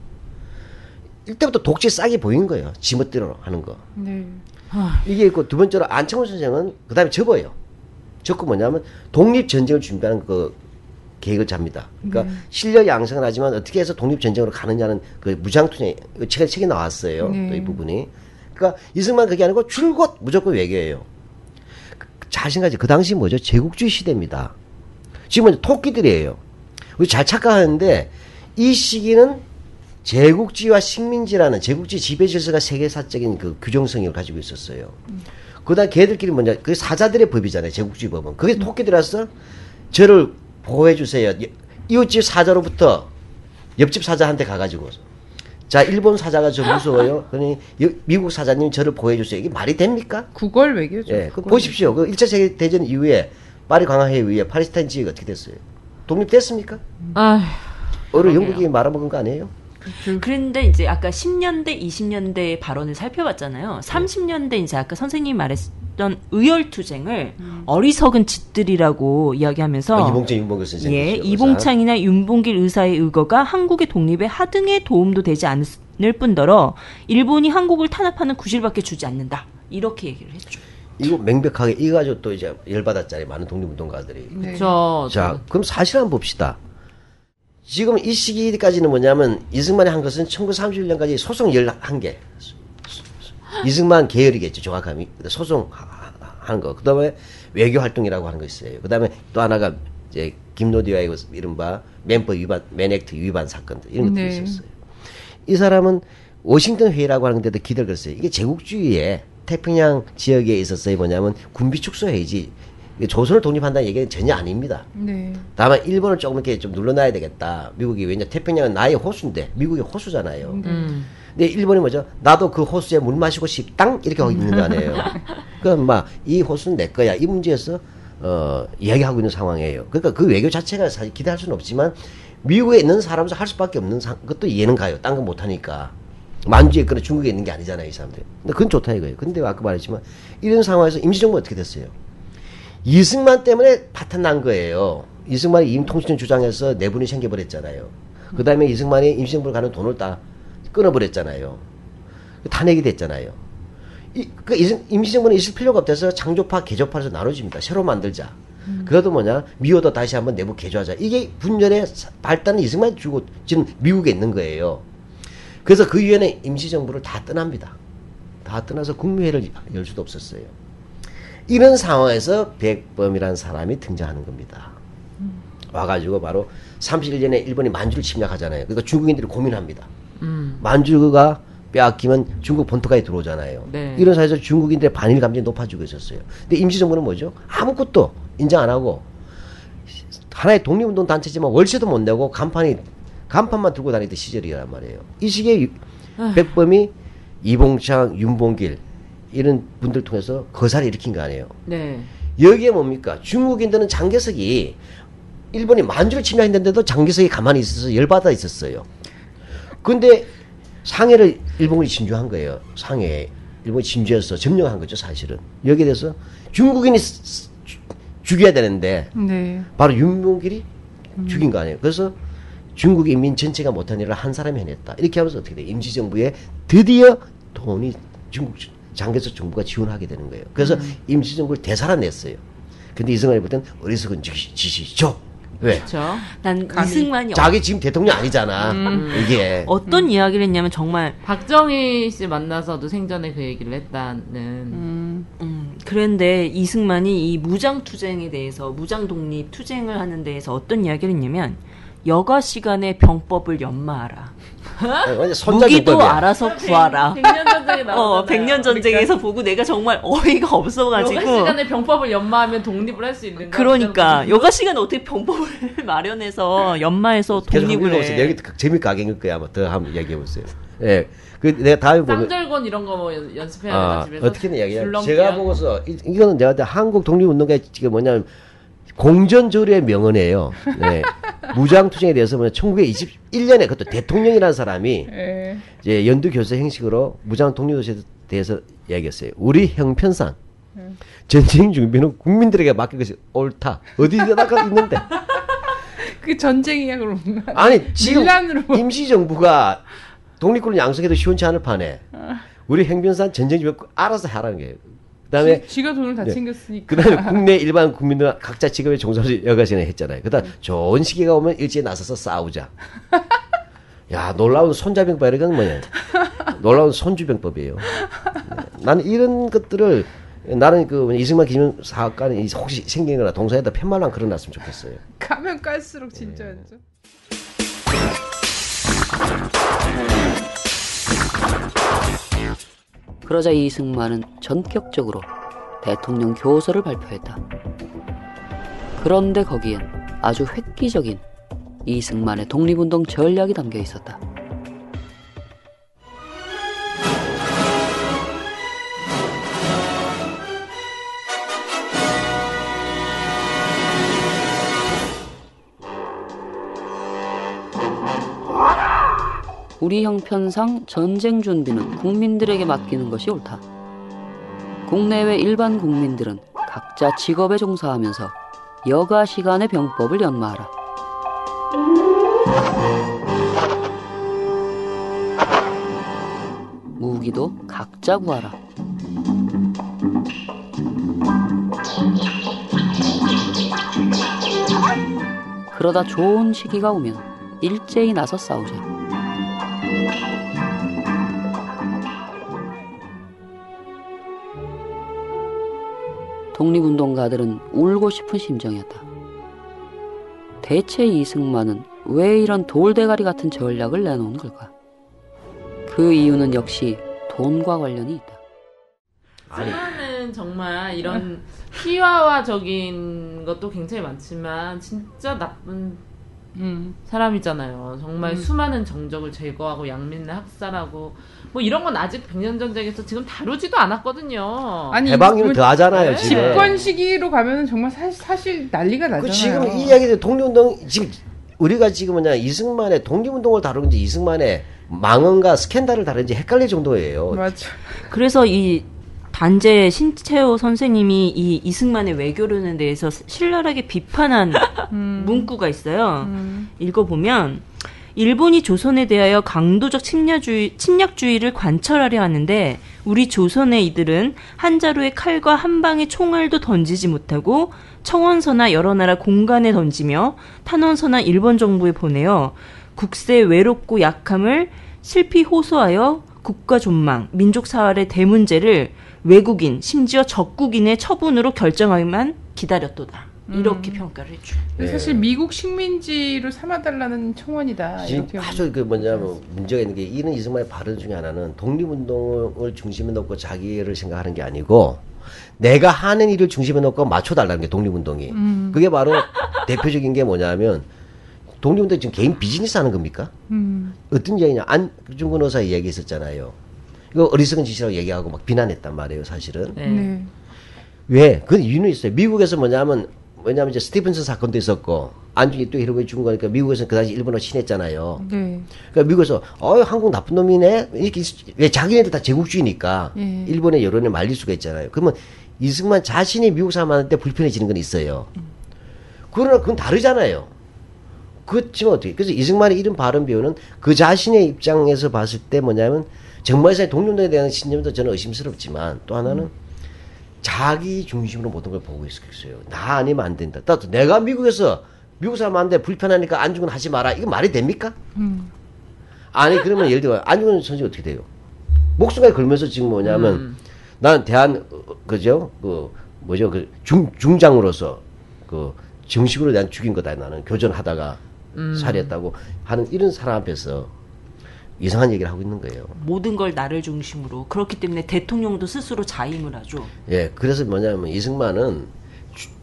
이때부터 독재 싹이 보인 거예요. 지 멋대로 하는 거. 네. 이게 있고 두 번째로 안창호 선생은 그 다음에 접어요. 접고 뭐냐면 독립전쟁을 준비하는 그 계획을 잡니다. 그러니까 실력 양성을 하지만 어떻게 해서 독립전쟁으로 가느냐는 그 무장투쟁, 책이 나왔어요. 네. 또 이 부분이. 그러니까 이승만 그게 아니고 줄곧 무조건 외교예요. 자신까지 그 당시 뭐죠? 제국주의 시대입니다. 지금은 토끼들이에요. 우리 잘 착각하는데 이 시기는 제국주의와 식민지라는 제국주의 지배 질서가 세계사적인 그 규정성을 가지고 있었어요. 그다음 걔들끼리 뭐냐? 그 사자들의 법이잖아요. 제국주의 법은. 그게 토끼들이라서 저를 보호해 주세요. 이웃집 사자로부터 옆집 사자한테 가가지고 자 일본 사자가 저 무서워요. 그러니 미국 사자님 저를 보호해 주세요. 이게 말이 됩니까? 국월 외교죠. 예, 그 보십시오. 그 1차 세계 대전 이후에 파리 강화회의 이후에 팔레스타인 지역이 어떻게 됐어요? 독립됐습니까? 아휴. 어느 영국이 말아먹은 거 아니에요? 그런데 이제 아까 10년대, 20년대 발언을 살펴봤잖아요. 30년대 이제 아까 선생님이 말했던 의열투쟁을 어리석은 짓들이라고 이야기하면서 이봉창, 윤봉길 선생님. 예, 이봉창이나 윤봉길 의사의 의거가 한국의 독립에 하등의 도움도 되지 않을 뿐더러 일본이 한국을 탄압하는 구실밖에 주지 않는다. 이렇게 얘기를 했죠. 이거 명백하게 이거 가지고 또 이제 열받았잖아요. 많은 독립운동가들이. 네. 자, 그럼 사실 한번 봅시다. 지금 이 시기까지는 뭐냐면 이승만이 한 것은 1931년까지 소송 11개. 이승만 계열이겠죠. 정확하게. 소송하는 거. 그 다음에 외교 활동이라고 하는 거 있어요. 그 다음에 또 하나가 이제 김노디와의 이른바 맨법 위반, 맨액트 위반 사건들. 이런 것들이 네. 있었어요. 이 사람은 워싱턴 회의라고 하는 데도 기대를 걸었어요. 이게 제국주의에 태평양 지역에 있었어요. 뭐냐면 군비 축소 회의지. 조선을 독립한다는 얘기는 전혀 아닙니다. 네. 다만 일본을 조금 이렇게 좀 눌러놔야 되겠다. 미국이 왜냐 태평양은 나의 호수인데 미국이 호수잖아요. 근데 일본이 뭐죠? 나도 그 호수에 물 마시고 싶당 이렇게 하고 있는 거 아니에요. 그럼 막 이 호수는 내 거야. 이 문제에서 이야기하고 있는 상황이에요. 그러니까 그 외교 자체가 사실 기대할 수는 없지만 미국에 있는 사람으로서 할 수밖에 없는 것도 이해는 가요. 딴 거 못하니까. 만주에 있거나 중국에 있는 게 아니잖아요, 이 사람들. 근데 그건 좋다 이거예요. 근데 아까 말했지만 이런 상황에서 임시정부가 어떻게 됐어요? 이승만 때문에 파탄 난 거예요. 이승만이 임통치는 주장해서 내분이 생겨버렸잖아요. 그 다음에 이승만이 임시정부를 가는 돈을 다 끊어버렸잖아요. 탄핵이 됐잖아요. 임시정부는 있을 필요가 없대서 창조파, 개조파에서 나눠집니다. 새로 만들자. 그래도 뭐냐, 미워도 다시 한번 내부 개조하자. 이게 분열의 발단은 이승만이 주고 지금 미국에 있는 거예요. 그래서 그 이후에는 임시정부를 다 떠납니다. 다 떠나서 국무회의를 열 수도 없었어요. 이런 상황에서 백범이라는 사람이 등장하는 겁니다. 와가지고 바로 31년에 일본이 만주를 침략하잖아요. 그러니까 중국인들이 고민합니다. 만주가 빼앗기면 중국 본토까지 들어오잖아요. 네. 이런 사회에서 중국인들의 반일 감정이 높아지고 있었어요. 근데 임시정부는 뭐죠? 아무것도 인정 안 하고 하나의 독립운동 단체지만 월세도 못 내고 간판만 들고 다니던 시절이란 말이에요. 이 시기에 백범이 이봉창, 윤봉길 이런 분들 통해서 거사를 일으킨 거 아니에요. 네. 여기에 뭡니까? 중국인들은 장개석이 일본이 만주를 침략했는데도 장개석이 가만히 있어서 열받아 있었어요. 근데 상해를 일본이 진주한 거예요. 상해에. 일본이 진주해서 점령한 거죠, 사실은. 여기에 대해서 중국인이 죽여야 되는데 네. 바로 윤봉길이 죽인 거 아니에요. 그래서 중국 인민 전체가 못한 일을 한 사람이 해냈다. 이렇게 하면서 어떻게 돼요? 임시정부에 드디어 돈이 중국 장개석 정부가 지원하게 되는 거예요. 그래서 임시정부를 되살아냈어요. 근데 이승만이 볼 땐 어리석은 짓이죠. 왜? 그렇죠. 난 이승만이 자기 지금 대통령 아니잖아. 이게. 어떤 이야기를 했냐면 정말 박정희 씨 만나서도 생전에 그 얘기를 했다는. 그런데 이승만이 이 무장투쟁에 대해서 무장독립 투쟁을 하는 데에서 어떤 이야기를 했냐면 여가 시간에 병법을 연마하라. 무기도 알아서 구하라. 100년 전쟁에 나오잖아요. 100년 전쟁에서 보고 내가 정말 어이가 없어가지고. 여가 시간에 병법을 연마하면 독립을 할 수 있는가? 그러니까 여가 시간에 어떻게 병법을 마련해서 연마해서 독립을 해. 여기 재밌게 가긴 거야. 더 한번 얘기해 보세요. 예. 그 내가 다음에 보면 쌍절곤 이런 거 뭐 연습해야 되나 집에서. 어떻게는 이야기해. 제가 보고서 이거는 내가 한국 독립운동가의 지금 뭐냐면 공전조례의 명언이에요. 네. 무장투쟁에 대해서 뭐냐 1921년에 그것도 대통령이라는 사람이 이제 연두교수 형식으로 무장독립에 대해서 이야기했어요. 우리 형편상 전쟁 준비는 국민들에게 맡긴 것이 옳다. 어디다가 있는데. 그게 전쟁이야 그럼. 아니 지금 밀란으로. 임시정부가 독립군을 양성해도 시원치 않을 판에 우리 형편상 전쟁 준비 알아서 하라는 거예요. 그다음에 지가 돈을 다 챙겼으니까. 그다음에 국내 일반 국민들 각자 직업에 종사를 여가시나 했잖아요. 그다음 좋은 시기가 오면 일제히 나서서 싸우자. 야 놀라운 손자병법 이런 건 뭐냐? 놀라운 손주병법이에요. 나는 이런 것들을 나는 그 이승만 기념 사학관에 혹시 생긴 거나 동사에다 팻말만 걸어놨으면 좋겠어요. 가면 갈수록 진짜였죠. 그러자 이승만은 전격적으로 대통령 교서를 발표했다. 그런데 거기엔 아주 획기적인 이승만의 독립운동 전략이 담겨 있었다. 우리 형편상 전쟁 준비는 국민들에게 맡기는 것이 옳다. 국내외 일반 국민들은 각자 직업에 종사하면서 여가 시간에 병법을 연마하라. 무기도 각자 구하라. 그러다 좋은 시기가 오면 일제히 나서 싸우자. 독립운동가들은 울고 싶은 심정이었다. 대체 이승만은 왜 이런 돌대가리 같은 전략을 내놓은 걸까? 그 이유는 역시 돈과 관련이 있다. 승만은 정말 이런 희화화적인 것도 굉장히 많지만 진짜 나쁜 사람이잖아요. 정말 수많은 정적을 제거하고 양민을 학살하고 뭐 이런 건 아직 100년 전쟁에서 지금 다루지도 않았거든요. 아니 해방이면 더 하잖아요. 지금. 집권 시기로 가면은 정말 사실 난리가 나잖아요. 지금 이 이야기들 독립운동 지금 우리가 지금 뭐냐 이승만의 독립운동을 다루는지 이승만의 망언과 스캔들을 다루는지 헷갈릴 정도예요. 맞아. 그래서 이 단재 신채호 선생님이 이 이승만의 외교론에 대해서 신랄하게 비판한 문구가 있어요. 읽어보면 일본이 조선에 대하여 강도적 침략주의를 관철하려 하는데 우리 조선의 이들은 한 자루의 칼과 한 방의 총알도 던지지 못하고 청원서나 여러 나라 공간에 던지며 탄원서나 일본 정부에 보내어 국세의 외롭고 약함을 실피 호소하여 국가 존망, 민족 사활의 대문제를 외국인, 심지어 적국인의 처분으로 결정하기만 기다렸도다. 이렇게 평가를 해줘. 사실 미국 식민지로 삼아달라는 청원이다. 이렇게 아주 그 뭐냐면 문제가 있는 게 이런 이승만의 발언 중에 하나는 독립운동을 중심에 놓고 자기를 생각하는 게 아니고 내가 하는 일을 중심에 놓고 맞춰달라는 게 독립운동이. 그게 바로 대표적인 게 뭐냐면 독립운동이 지금 개인 비즈니스 하는 겁니까? 어떤 이야기냐. 안중근 의사 이야기 있었잖아요. 이거 어리석은 짓이라고 얘기하고 막 비난했단 말이에요, 사실은. 네. 왜? 그 이유는 있어요. 미국에서 뭐냐면 이제 스티븐슨 사건도 있었고, 안중근이 또 이러고 죽은 거니까 미국에서는 그 당시 일본어 친했잖아요. 네. 그러니까 미국에서, 한국 나쁜 놈이네? 이렇게, 왜 자기네들 다 제국주의니까, 일본의 여론에 말릴 수가 있잖아요. 그러면 이승만 자신이 미국 사람한테 불편해지는 건 있어요. 그러나 그건 다르잖아요. 그렇지만 어떻게. 그래서 이승만의 이런 발언 비유는 그 자신의 입장에서 봤을 때 뭐냐면, 정말사의 독립운동에 대한 신념도 저는 의심스럽지만, 또 하나는, 자기 중심으로 모든 걸 보고 있었어요. 나 아니면 안 된다. 또 내가 미국에서 미국 사람한테 불편하니까 안중근 하지 마라. 이거 말이 됩니까? 아니 그러면 예를 들어 안중근 선생님 어떻게 돼요? 목숨까지 걸면서 지금 뭐냐면 나는 그죠? 그 뭐죠? 그 중장으로서 그 정식으로 난 죽인 거다. 나는 교전하다가 살해했다고 하는 이런 사람 앞에서 이상한 얘기를 하고 있는 거예요. 모든 걸 나를 중심으로. 그렇기 때문에 대통령도 스스로 자임을 하죠. 예, 그래서 뭐냐면 이승만은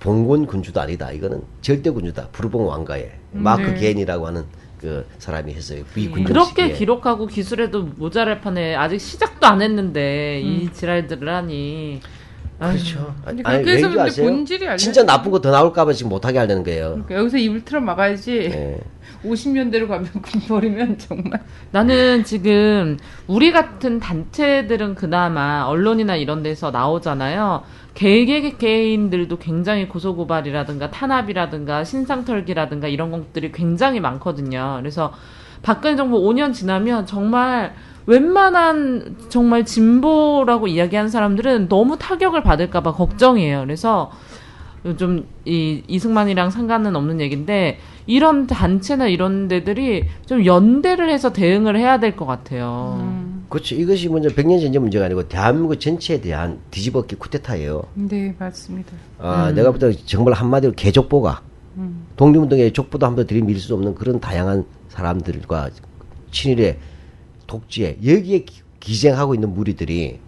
봉건 군주도 아니다. 이거는 절대 군주다. 부르봉 왕가의 마크 게인이라고 하는 그 사람이 했어요. 비군정 그렇게 시기에. 기록하고 기술해도 모자랄 판에 아직 시작도 안 했는데 이 지랄들을 하니. 그렇죠. 근데 아니, 그렇게 해서 왠지 근데 아세요? 본질이 알려. 진짜 나쁜 거 더 나올까봐 지금 못하게 하려는 거예요. 그러니까 여기서 입을 틀어 막아야지. 예. 50년대로 가면 군벌이면 정말. 나는 지금 우리 같은 단체들은 그나마 언론이나 이런 데서 나오잖아요. 개개개인들도 굉장히 고소고발이라든가 탄압이라든가 신상털기라든가 이런 것들이 굉장히 많거든요. 그래서 박근혜 정부 5년 지나면 정말 웬만한 정말 진보라고 이야기하는 사람들은 너무 타격을 받을까봐 걱정이에요. 그래서 좀 이승만이랑 상관은 없는 얘기인데 이런 단체나 이런 데들이 좀 연대를 해서 대응을 해야 될 것 같아요. 그렇죠. 이것이 먼저 100년 전제 문제가 아니고 대한민국 전체에 대한 뒤집어기 쿠데타예요. 네, 맞습니다. 내가 볼 때 정말 한마디로 개족보가 독립운동의 족보도 한번 들이밀 수 없는 그런 다양한 사람들과 친일의 독재에 여기에 기생하고 있는 무리들이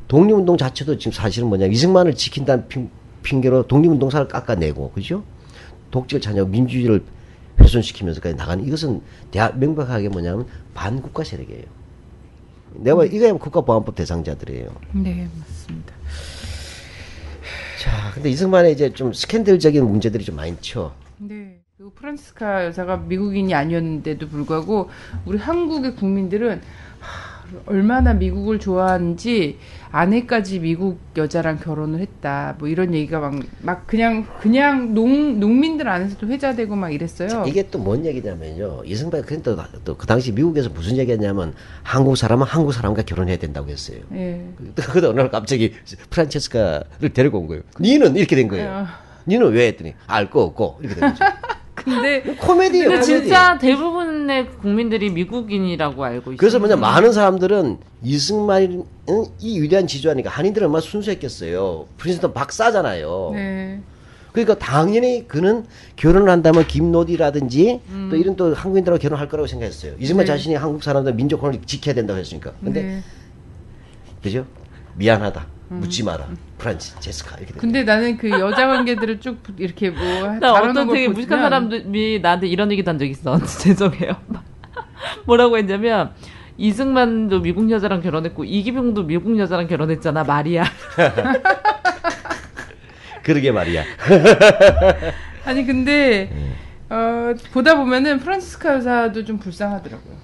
독립운동 자체도 지금 사실은 뭐냐면 이승만을 지킨다는 핑계로 독립운동사를 깎아내고 그죠? 독재를 찬양하고 민주주의를 훼손시키면서까지 나가는 이것은 명백하게 뭐냐면 반국가 세력이에요. 내가 이거야 국가보안법 대상자들이에요. 네, 맞습니다. 자, 근데 이승만의 이제 좀 스캔들적인 문제들이 좀 많죠. 네. 그리고 프란치스카 여사가 미국인이 아니었는데도 불구하고 우리 한국의 국민들은 얼마나 미국을 좋아하는지 아내까지 미국 여자랑 결혼을 했다. 뭐 이런 얘기가 막 그냥 농민들 안에서도 회자되고 막 이랬어요. 자, 이게 또 뭔 얘기냐면요. 이승만이 또 그 당시 미국에서 무슨 얘기했냐면 한국 사람은 한국 사람과 결혼해야 된다고 했어요. 예. 그러다 어느 날 갑자기 프란체스카를 데리고 온 거예요. 니는 이렇게 된 거예요. 니는 왜 했더니 알 거 없고 이렇게 된 거죠. 근데 코미디예요. 근데 코미디. 진짜 대부분의 국민들이 미국인이라고 알고 있어요. 그래서 뭐냐 많은 사람들은 이승만이 이 위대한 지주하니까 한인들은 얼마나 순수했겠어요. 프린스턴 박사잖아요. 네. 그러니까 당연히 그는 결혼을 한다면 김노디라든지 또 이런 또 한국인들하고 결혼할 거라고 생각했어요. 이승만 자신이 한국 사람들 민족혼을 지켜야 된다고 했으니까. 근데 그죠? 미안하다. 묻지 마라. 프란치, 제스카 이렇게. 근데 나는 그 여자 관계들을 쭉 이렇게 뭐 나 다루는 어떤 걸 되게 보면 무식한 사람들이 나한테 이런 얘기도 한 적 있어. 죄송해요. 뭐라고 했냐면 이승만도 미국 여자랑 결혼했고 이기병도 미국 여자랑 결혼했잖아. 말이야. 그러게 말이야. 아니 근데 보다 보면은 프란치스카 여사도 좀 불쌍하더라고요.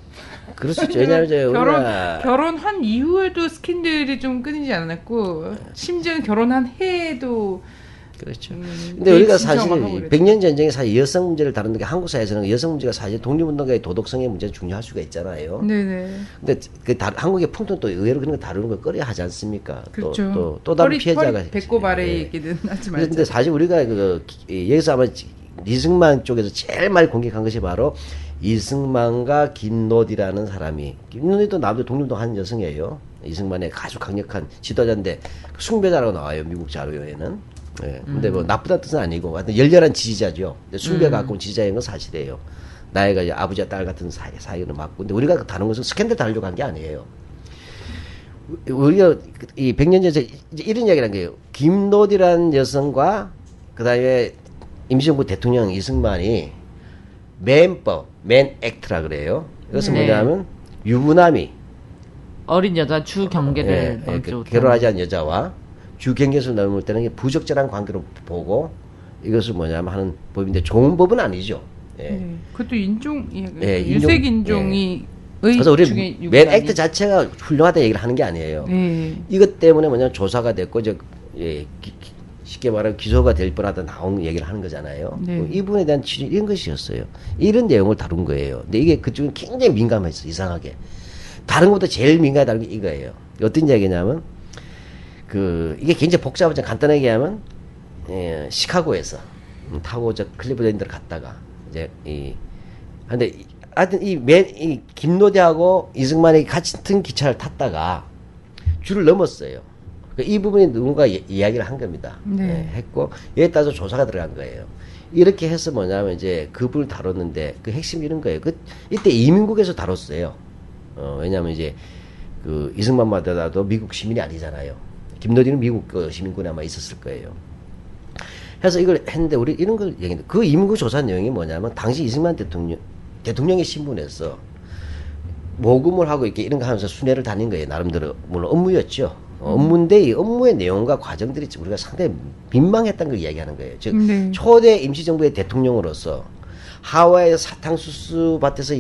그럴 수 있죠. 왜냐하면 이제 결혼한 이후에도 스캔들이 좀 끊이지 않았고 심지어 결혼한 해에도 그렇죠. 근데 우리가 사실 신청하고 그랬죠. 100년 전쟁에 사실 여성 문제를 다루는 게 한국 사회에서는 여성 문제가 사실 독립운동가의 도덕성의 문제가 중요할 수가 있잖아요. 네네. 근데 한국의 풍토는 또 의외로 그런 거 다루는 걸 꺼려 하지 않습니까? 그렇죠. 또 다른 피해자가. 배꼽 아래 예. 얘기는 하지 말자. 근데 사실 우리가 여기서 아마 이승만 쪽에서 제일 많이 공격한 것이 바로 이승만과 김노디라는 사람이, 김노디도 남도 독립운동 하는 여성이에요. 이승만의 아주 강력한 지도자인데 숭배자라고 나와요, 미국 자료에는. 예. 근데 뭐 나쁘다는 뜻은 아니고 하여튼 열렬한 지지자죠. 숭배 갖고 온 지지자인 건 사실이에요. 나이가 이제 아버지와 딸 같은 사이는 맞고. 근데 우리가 다른 것은 스캔들 다루려고 한 게 아니에요. 우리가 이 100년 전에 이런 이야기를 한 거예요. 김노디라는 여성과 그다음에 임시정부 대통령 이승만이 맨법, 맨액트라 그래요. 이것은 네. 뭐냐면 유부남이 어린 여자 주 경계를 결혼하지 않은 여자와 주 경계에서 넘을 때는 이게 부적절한 관계로 보고 이것을 뭐냐면 하는 법인데 좋은 법은 아니죠. 예. 네. 그것도 인종, 예, 유색 인종이 그래서 우리 중에 맨 액트 자체가 훌륭하다 얘기를 하는 게 아니에요. 네. 이것 때문에 뭐냐면 조사가 됐고 쉽게 말하면 기소가 될 뻔하다 나온 얘기를 하는 거잖아요. 네. 이 부분에 대한 취지 이런 것이었어요. 이런 내용을 다룬 거예요. 근데 이게 그쪽은 굉장히 민감했어, 이상하게. 다른 것보다 제일 민감하다는 게 이거예요. 어떤 이야기냐면 이게 굉장히 복잡하죠. 간단하게 얘기하면 시카고에서 타고 저 클리브랜드를 갔다가 이제 근데 하여튼 이 김노대하고 이승만이 같은 기차를 탔다가 줄을 넘었어요. 이 부분이 누군가 이야기를 한 겁니다. 네. 했고 여기에 따라서 조사가 들어간 거예요. 이렇게 해서 뭐냐면 이제 그 부분을 다뤘는데 그 핵심이 이런 거예요. 이때 이민국에서 다뤘어요. 왜냐하면 이제 이승만마다도 미국 시민이 아니잖아요. 김노디는 미국 시민군에 아마 있었을 거예요. 그래서 이걸 했는데 우리 이런 걸 얘기했는데 그 이민국 조사 내용이 뭐냐면 당시 이승만 대통령의 신분에서 모금을 하고 이렇게 이런 거 하면서 순회를 다닌 거예요. 나름대로 물론 업무였죠. 업무인데 이 업무의 내용과 과정들이 우리가 상당히 민망했다는 걸 이야기하는 거예요. 즉 초대 임시정부의 대통령으로서 하와이 사탕수수 밭에서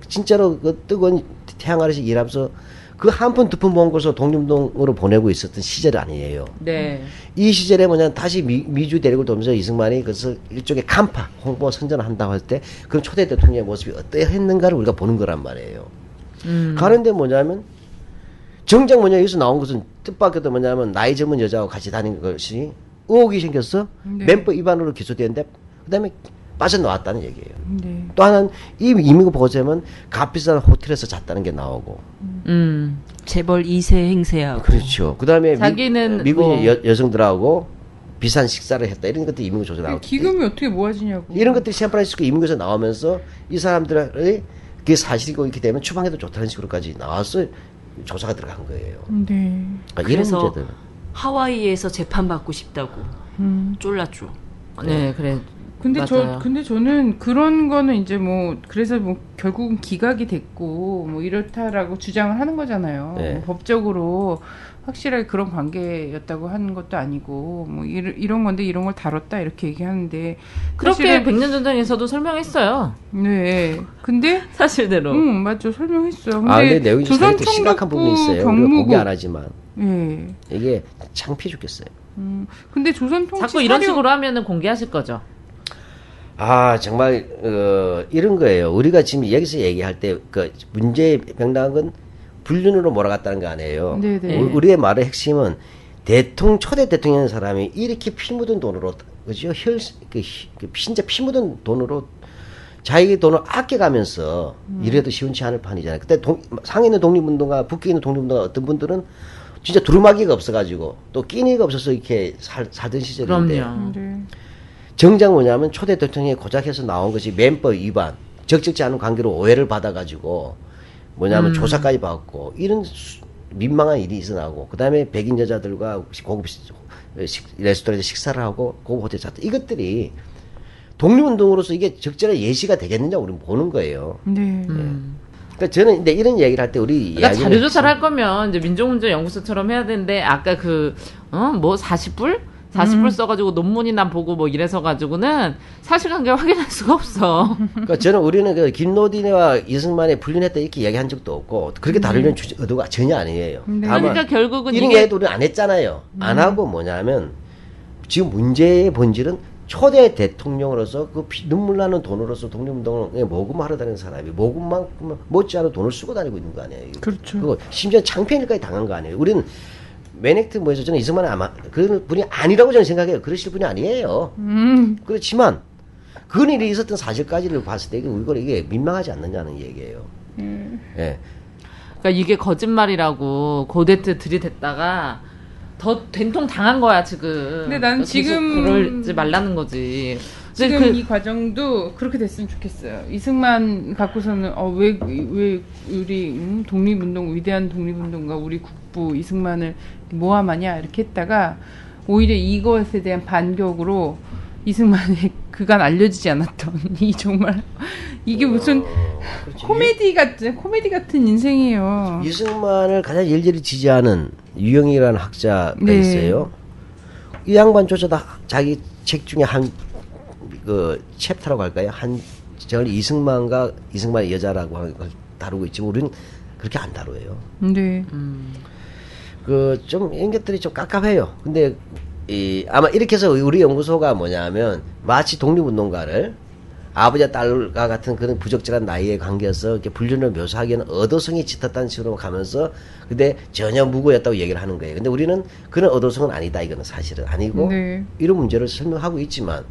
진짜로 그 뜨거운 태양 아래서 일하면서 그 한 푼 두 푼 모은 것을 독립운동으로 보내고 있었던 시절 아니에요. 네. 이 시절에 뭐냐 다시 미주 대륙을 돌면서 이승만이 그것을 일종의 간파 홍보 선전을 한다고 할 때 그런 초대 대통령의 모습이 어떠했는가를 우리가 보는 거란 말이에요. 가는데 뭐냐면 정작 여기서 나온 것은 뜻밖에도 뭐냐면 나이 젊은 여자하고 같이 다니는 것이 의혹이 생겼어. 네. 멤버 위반으로 기소되는데 그다음에 빠져나왔다는 얘기예요. 네. 또 하나는 이 이민국 보고서면 값비싼 호텔에서 잤다는 게 나오고. 재벌 2세 행세하고. 그렇죠. 그다음에 자기는 미국 뭐 여성들하고 비싼 식사를 했다. 이런 것들이 이민국 조사 나오고. 기금이 어떻게 모아지냐고. 이런 것들이 샌프란시스코 이민국에서 나오면서 이 사람들의 그게 사실이고 이렇게 되면 추방해도 좋다는 식으로까지 나와서 조사가 들어간 거예요. 네. 이런 그래서 문제들. 하와이에서 재판받고 싶다고 쫄랐죠. 네, 그래. 근데 맞아요. 근데 저는 그런 거는 이제 그래서 결국은 기각이 됐고 이렇다라고 주장을 하는 거잖아요. 네. 법적으로 확실하게 그런 관계였다고 하는 것도 아니고 이런 건데 이런 걸 다뤘다 이렇게 얘기하는데 그렇게 사실은- 100년 전쟁에서도 설명했어요. 네. 근데 사실대로. 맞죠. 설명했어요. 근데 근데 내용이 조선 좀 심각한 부분이 있어요. 우리가 경무국 공개 안 하지만 예. 이게 창피해 죽겠어요. 근데 조선 통치 자꾸 이런 식으로 하면은 공개하실 거죠. 정말 이런 거예요. 우리가 지금 여기서 얘기할 때 문제의 명당한 건 불륜으로 몰아갔다는 거 아니에요. 네네. 우리의 말의 핵심은 초대 대통령인 사람이 이렇게 피 묻은 돈으로 그죠? 진짜 피 묻은 돈으로 자기 돈을 아껴가면서 이래도 시원치 않을 판이잖아요. 그때 상해 있는 독립운동가, 북해 있는 독립운동가 어떤 분들은 진짜 두루마기가 없어가지고 또 끼니가 없어서 이렇게 살던 시절인데. 그럼요. 네. 정작 뭐냐면 초대 대통령이 고작해서 나온 것이 멤버 위반, 적절치 않은 관계로 오해를 받아가지고 뭐냐면 조사까지 받고 이런 민망한 일이 있어나고 그다음에 백인 여자들과 고급 레스토랑에서 식사를 하고 고급 호텔에 잤다. 이것들이 독립운동으로서 이게 적절한 예시가 되겠느냐 우리는 보는 거예요. 네. 그러니까 저는 근데 이런 얘기를 할 때 우리 그러니까 자료조사를 할 거면 이제 민족문제연구소처럼 해야 되는데 아까 40불? 40불 써가지고 논문이나 보고 이래서 가지고는 사실관계 확인할 수가 없어. 그러니까 저는 우리는 김노디네와 이승만의 불륜했다 이렇게 이야기한 적도 없고 그렇게 다루려는 의도가 전혀 아니에요. 다만 그러니까 결국은 이런 이게 얘기도 우리는 안 했잖아요. 안 하고 뭐냐면 지금 문제의 본질은 초대 대통령으로서 그 눈물 나는 돈으로서 독립운동을 모금하러 다니는 사람이 모금만큼 못지않은 돈을 쓰고 다니고 있는 거 아니에요. 그렇죠. 그리고 심지어 창피일까지 당한 거 아니에요. 우리는 맨해튼 뭐에서 저는 이승만은 아마 그런 분이 아니라고 저는 생각해요. 그러실 분이 아니에요. 그렇지만 그런 일이 있었던 사실까지를 봤을 때 이게 민망하지 않느냐는 얘기예요. 예. 그러니까 이게 거짓말이라고 고데트 들이댔다가 더 된통 당한 거야 지금. 근데 나는 계속 지금 그러지 말라는 거지. 근데 지금 이 과정도 그렇게 됐으면 좋겠어요. 이승만 갖고서는 왜 우리 독립운동 위대한 독립운동가 우리 국부 이승만을 모함하냐 이렇게 했다가 오히려 이것에 대한 반격으로 이승만의 그간 알려지지 않았던 이 정말 이게 무슨 코미디 같은 인생이에요. 이승만을 가장 일일이 지지하는 유영이라는 학자가 네. 있어요. 이 양반조차도 자기 책 중에 한 그 챕터라고 할까요? 저는 이승만의 여자라고 하는 걸 다루고 있지만 우리는 그렇게 안 다뤄요. 네. 좀 이런 것들이 좀 깝깝해요. 근데 아마 이렇게 해서 우리 연구소가 뭐냐면 마치 독립운동가를 아버지와 딸과 같은 그런 부적절한 나이의 관계에서 이렇게 불륜을 묘사하기에는 어도성이 짙었다는 식으로 가면서 근데 전혀 무고였다고 얘기를 하는 거예요. 근데 우리는 그런 어도성은 아니다. 이거는 사실은 아니고 네. 이런 문제를 설명하고 있지만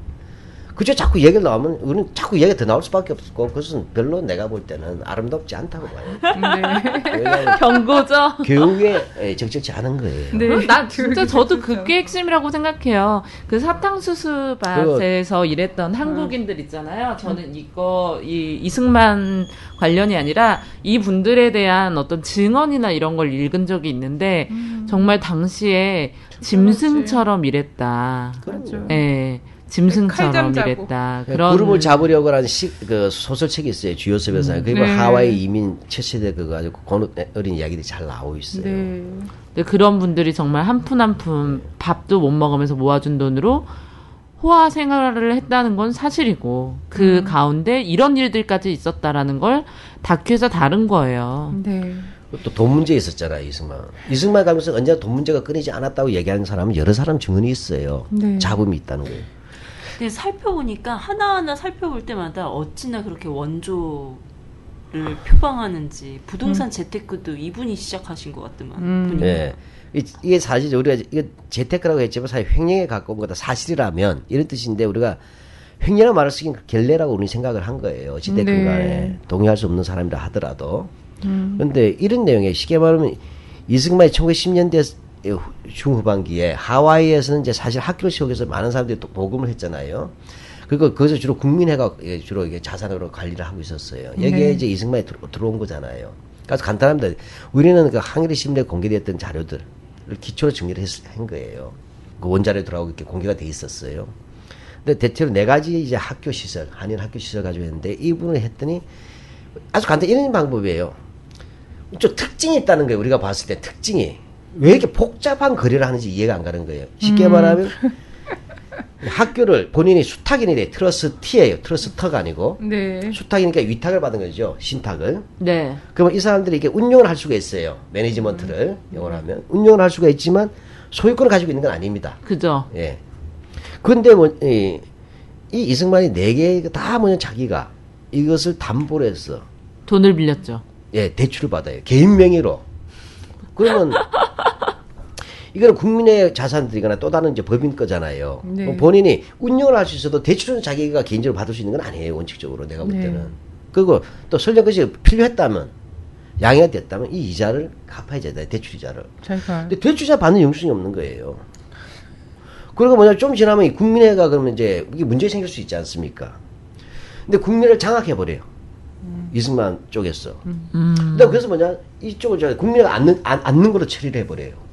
그저 자꾸 얘기를 나오면 우리는 자꾸 얘기가 더 나올 수밖에 없고 그것은 별로 내가 볼 때는 아름답지 않다고 봐요. 네. 경고죠. 교육에 적절치 않은 거예요. 네. 나 진짜 저도 그게 핵심이라고 생각해요. 그 사탕수수밭에서 일했던 한국인들 있잖아요. 저는 이 이승만 관련이 아니라 이 분들에 대한 어떤 증언이나 이런 걸 읽은 적이 있는데 정말 당시에 짐승처럼 일했다. 그렇죠. 예. 짐승처럼 일했다. 그런 구름을 잡으려고 하는 그 소설책이 있어요. 주요섭에서. 그리고 네. 하와이 이민 첫 세대 그거 가지고 어린 이야기들이 잘 나오고 있어요. 네. 근데 그런 분들이 정말 한 푼 한 푼 밥도 못 먹으면서 모아준 돈으로 호화 생활을 했다는 건 사실이고 그 가운데 이런 일들까지 있었다라는 걸 다큐에서 다룬 거예요. 네. 또 돈 문제 있었잖아요. 이승만 가면서 언제나 돈 문제가 끊이지 않았다고 얘기하는 사람은 여러 사람 증언이 있어요. 네. 잡음이 있다는 거예요. 근데 살펴보니까 하나하나 살펴볼 때마다 어찌나 그렇게 원조를 표방하는지 부동산 재테크도 이분이 시작하신 것 같더만. 보니까. 예. 이게 사실 우리가 이거 재테크라고 했지만 사실 횡령에 가까운 거다 사실이라면 이런 뜻인데 우리가 횡령이라는 말을 쓰긴 갱례라고 우리는 생각을 한 거예요. 어찌됐든 간에 네. 동의할 수 없는 사람이라 하더라도. 그런데 이런 내용에 쉽게 말하면 이승만이 1910년대 중후반기에 하와이에서는 이제 사실 학교 지역에서 많은 사람들이 또 모금을 했잖아요. 그리고 거기서 주로 국민회가 주로 이게 자산으로 관리를 하고 있었어요. 여기에 네. 이제 이승만이 들어온 거잖아요. 그래서 간단합니다. 우리는 그 항일의 신문에 공개됐던 자료들을 기초로 정리를 한 거예요. 그 원자료에 들어가고 이렇게 공개가 돼 있었어요. 근데 대체로 4가지 이제 학교 시설, 한인 학교 시설 가지고 했는데 이 부분을 했더니 아주 간단한 이런 방법이에요. 좀 특징이 있다는 거예요. 우리가 봤을 때 특징이. 왜 이렇게 복잡한 거래를 하는지 이해가 안 가는 거예요. 쉽게 말하면 학교를 본인이 수탁인이래. 트러스티예요. 트러스터가 아니고. 네. 수탁이니까 위탁을 받은 거죠. 신탁을. 네. 그러면 이 사람들이 이게 운영을 할 수가 있어요. 매니지먼트를 영어로 하면. 운영을 할 수가 있지만 소유권을 가지고 있는 건 아닙니다. 그죠. 예. 근데 이 이승만이 4개 다 뭐냐 자기가 이것을 담보로 해서 돈을 빌렸죠. 예, 대출을 받아요. 개인 명의로. 그러면 이거는 국민의 자산들이거나 또 다른 이제 법인 거잖아요. 네. 본인이 운영을 할 수 있어도 대출은 자기가 개인적으로 받을 수 있는 건 아니에요. 원칙적으로 내가 볼 네. 때는. 그리고 또 설령 그것이 필요했다면 양해가 됐다면 이 이자를 갚아야 돼. 대출 이자를. 자기가 근데 대출이자 받는 영수증이 없는 거예요. 그리고 뭐냐 좀 지나면 이 국민회가 그러면 이제 이게 문제 생길 수 있지 않습니까? 근데 국민회를 장악해 버려요. 이승만 쪽에서. 근데 그래서 뭐냐 이쪽을 저 국민회가 앉는 거로 처리를 해버려요.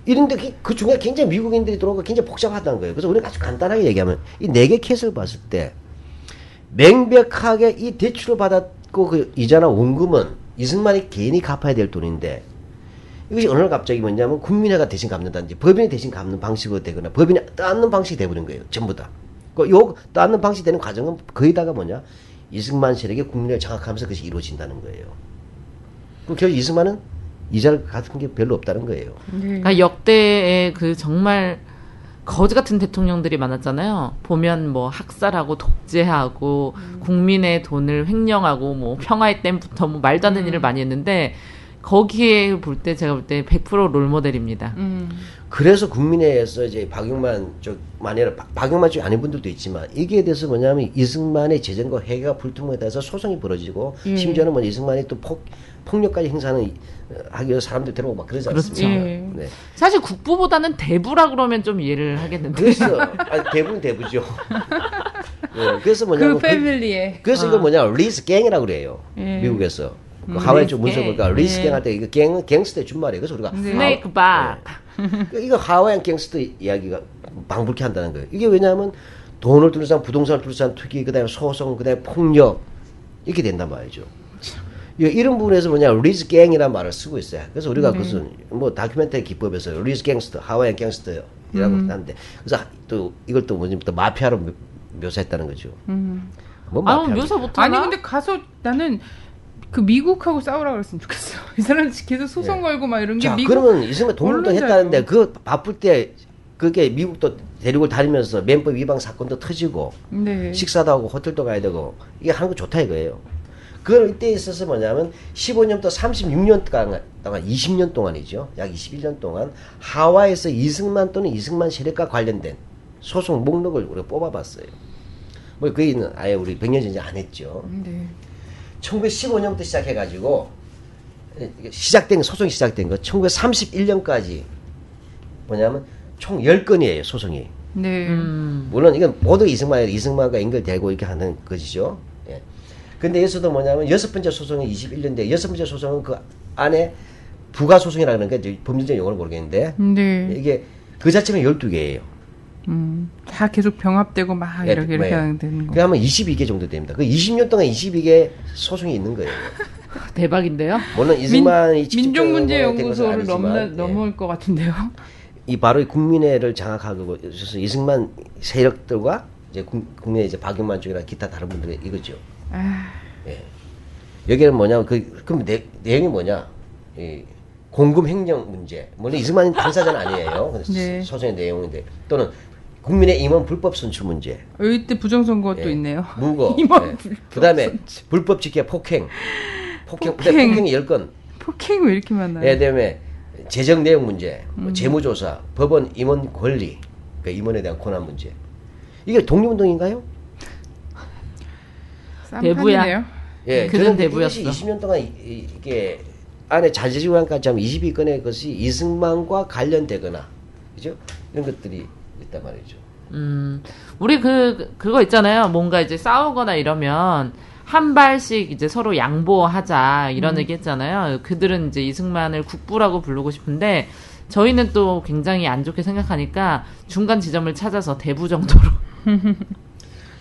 이런데 그 중에 굉장히 미국인들이 들어오고 굉장히 복잡하다는 거예요. 그래서 우리가 아주 간단하게 얘기하면 이 4개 케이스를 봤을 때 명백하게 이 대출을 받았고 그 이자나 원금은 이승만이 개인이 갚아야 될 돈인데 이것이 어느 날 갑자기 뭐냐면 국민회가 대신 갚는다든지 법인이 대신 갚는 방식으로 되거나 법인이 떠안는 방식이 돼버린 거예요. 전부 다. 요 떠안는 방식이 되는 과정은 거의 다가 뭐냐 이승만 세력이 국민회를 장악하면서 그것이 이루어진다는 거예요. 그럼 결국 이승만은 이자를 갚은 게 별로 없다는 거예요. 그러니까 역대의 그 정말 거지 같은 대통령들이 많았잖아요. 보면 뭐 학살하고 독재하고 국민의 돈을 횡령하고 뭐 평화의 댐부터 뭐 말도 안 되는 일을 많이 했는데 거기에 볼 때 제가 볼 때 100% 롤모델입니다. 그래서 국민회에서 이제 박용만 쪽만이 아니라 박용만 쪽이 아닌 분들도 있지만 이게 대해서 뭐냐면 이승만의 재정과 회계가 불통에 대해서 소송이 벌어지고 심지어는 뭐 이승만이 또 폭력까지 행사하는 하기 위해서 사람들 데려오고 막 그러지 않습니까? 네. 사실 국부보다는 대부라 그러면 좀 이해를 하겠는데. 그래서 대부는 대부죠. 네, 그래서 뭐냐면 그 패밀리에. 그래서 이거 뭐냐 리스 갱이라고 그래요. 미국에서. 그 하와이 쪽 문서 보니까 리스 갱 할 때 이거 갱은 갱스터의 준말이에요. 그래서 우리가 스네이크 박. 이거 하와이안 갱스터 이야기가 방불케 한다는 거예요. 이게 왜냐하면 돈을 둘러싼 부동산을 둘러싼 투기, 그다음에 소송, 그다음에 폭력 이렇게 된단 말이죠. 이런 부분에서 뭐냐 리즈 갱이라는 말을 쓰고 있어요. 그래서 우리가 그것은 뭐 다큐멘터리 기법에서 리즈 갱스터, 하와이안 갱스터라고 하는데 그래서 또 이걸 또 뭐냐면 또 마피아로 묘사했다는 거죠. 뭐 마피아 묘사 못하나? 아니 근데 가서 나는 그 미국하고 싸우라 그랬으면 좋겠어. 이 사람 계속 소송 걸고 막 이런 게 자, 미국. 그러면 이승만 독립운동 했다는데 그 바쁠 때 그게 미국도 데리고 다니면서 면법 위반 사건도 터지고 네. 식사도 하고 호텔도 가야 되고 이게 한국 좋다 이거예요. 그걸 이때 있어서 뭐냐면 15년부터 36년 동안 20년 동안이죠. 약 21년 동안 하와이에서 이승만 또는 이승만 세력과 관련된 소송 목록을 우리가 뽑아봤어요. 뭐 그게는 아예 우리 100년 전에 안 했죠. 네. 1915년부터 시작해가지고 소송이 시작된 거 1931년까지 뭐냐면 총 10건이에요 소송이. 네. 물론 이건 모두 이승만과 연결되고 이렇게 하는 것이죠. 예. 근데 여기서도 뭐냐면 6번째 소송이 21년인데 6번째 소송은 그 안에 부가 소송이라는 게 법률적 용어를 모르겠는데 네. 이게 그 자체는 12개예요. 다 계속 병합되고 막 이렇게 하는 되는 거. 그러면 22개 정도 됩니다. 그 20년 동안 22개 소송이 있는 거예요. 대박인데요? 물론 이승만이 민족문제연구소를 넘을 것 같은데요. 이 바로 국민회를 장악하고 그래서 이승만 세력들과 이제 국민의 이제 박용만 쪽이나 기타 다른 분들의 이거죠. 예. 여기는 뭐냐면 그럼 내용이 뭐냐? 이 공금 횡령 문제. 물론 이승만이 당사자는 아니에요. 네. 소송의 내용인데 또는 국민의 임원 불법 선출 문제. 이때 부정선거도 예. 있네요. 무고. 임원 예. 그다음에 불법 직계 폭행이 10건. 폭행이 왜 이렇게 많나요? 예, 그다음에 재정 내용 문제, 뭐 재무조사, 법원 임원 권리, 그러니까 임원에 대한 권한 문제. 이게 독립운동인가요? 대부야. 예, 그는 대부였어. 20년 동안 이게 안에 자재지구간까지 하면 22건의 것이 이승만과 관련되거나, 그죠? 이런 것들이 있단 말이죠. 우리 그거 있잖아요. 뭔가 이제 싸우거나 이러면 한 발씩 이제 서로 양보하자 이런 얘기 했잖아요. 그들은 이제 이승만을 국부라고 부르고 싶은데 저희는 또 굉장히 안 좋게 생각하니까 중간 지점을 찾아서 대부 정도로.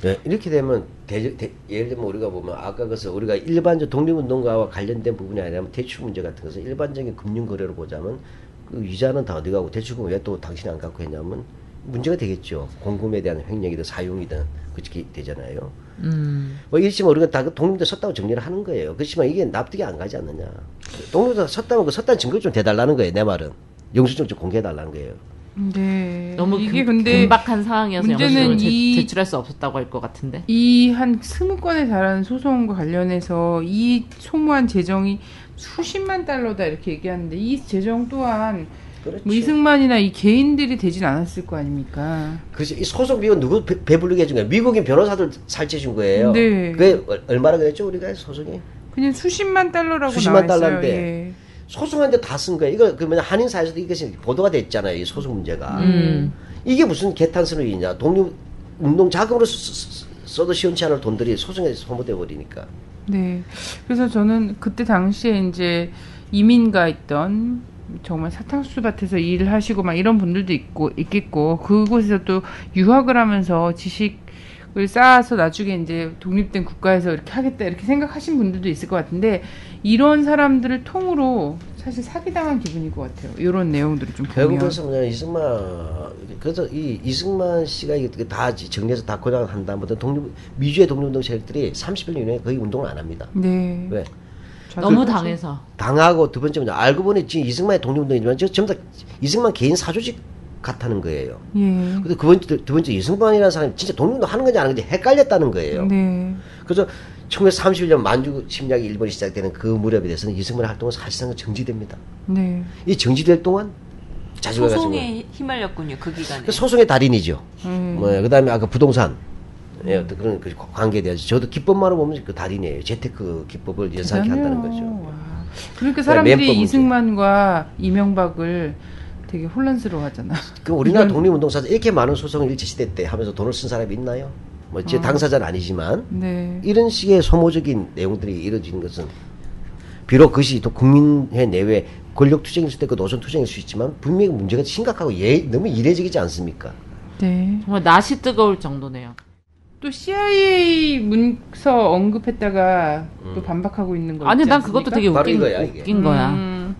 네, 이렇게 되면 예를 들면 우리가 보면 아까 그래서 우리가 일반적 독립운동가와 관련된 부분이 아니라면 대출 문제 같은 것을 일반적인 금융 거래로 보자면 그 이자는 다 어디 가고 대출금은 왜 또 당신이 안 갖고 했냐면 문제가 되겠죠. 공금에 대한 횡령이든 사용이든 그렇게 되잖아요. 뭐 이렇지만 우리가 다 독립운동에 섰다고 정리를 하는 거예요. 그렇지만 이게 납득이 안 가지 않느냐. 독립운동에 섰다면 그 섰다는 증거를 좀 대달라는 거예요. 내 말은 영수증 좀 공개해달라는 거예요. 네. 너무 이게 근데 긴박한 상황이어서 문제는 영수증을 제출할 수 없었다고 할 것 같은데. 이 한 20건에 달하는 소송과 관련해서 이 소모한 재정이 수십만 달러다 이렇게 얘기하는데 이 재정 또한 그렇죠. 뭐 이승만이나 이 개인들이 되진 않았을 거 아닙니까? 그렇죠. 이 소송 비용 누구 배부르게 해준 거예요? 미국인 변호사들 살찌 준 거예요. 네. 그게 얼마나 그랬죠? 우리가 소송이? 그냥 수십만 달러라고 수십만 나와 있어요. 달러인데. 예. 소송하는데 다 쓴 거예요. 이거 그러면 한인 사회에서도 이것이 보도가 됐잖아요. 이 소송 문제가. 이게 무슨 개탄스러운 일이냐? 독립운동 자금으로 써도 시원치 않을 돈들이 소송에 소모돼 버리니까. 네. 그래서 저는 그때 당시에 이제 이민가 있던 정말 사탕수수 밭에서 일을 하시고 막 이런 분들도 있겠고 그곳에서 또 유학을 하면서 지식을 쌓아서 나중에 이제 독립된 국가에서 이렇게 하겠다 이렇게 생각하신 분들도 있을 것 같은데 이런 사람들을 통으로 사실 사기당한 기분일 것 같아요. 이런 내용들을 좀 보면. 결국 그래서 뭐냐 그래서 이 이승만 씨가 이게 다 정리해서 다 고장을 한 다음부터 미주의 독립운동 세력들이 30년 이내에 거의 운동을 안 합니다. 네. 왜? 너무 당해서. 당하고 두 번째 뭐냐 알고 보니 지금 이승만의 독립운동이지만 전부 다 이승만 개인 사조직 같다는 거예요. 예. 근데 두 번째 이승만이라는 사람이 진짜 독립운동 하는 건지 안 하는 건지 헷갈렸다는 거예요. 네. 그래서 1931년 만주 침략이 일본이 시작되는 그 무렵에 대해서는 이승만의 활동은 사실상 정지됩니다. 네. 이 정지될 동안 자주가 소송에 휘말렸군요. 그 기간에. 그 소송의 달인이죠. 그다음에 아까 부동산 어떤 그런 그 관계에 대해서 저도 기법만으로 보면 그 달인이에요. 재테크 기법을 연상케 한다는 거죠. 와. 그러니까 사람들이 멤버 문제. 이승만과 이명박을 되게 혼란스러워하잖아. 그럼 우리나라 독립운동사에서 이렇게 많은 소송을 일제시대 때 하면서 돈을 쓴 사람이 있나요? 뭐 제 당사자는 아니지만 네. 이런 식의 소모적인 내용들이 이루어지는 것은 비록 그것이 또 국민회 내외 권력 투쟁일 수도 있고 노선 투쟁일 수 있지만 분명히 문제가 심각하고 너무 이례적이지 않습니까? 네. 정말 낯이 뜨거울 정도네요. 또 CIA 문서 언급했다가 또 반박하고 있는 거 아니 있지 난 않습니까? 그것도 되게 바로 이거야, 이게. 웃긴 거야.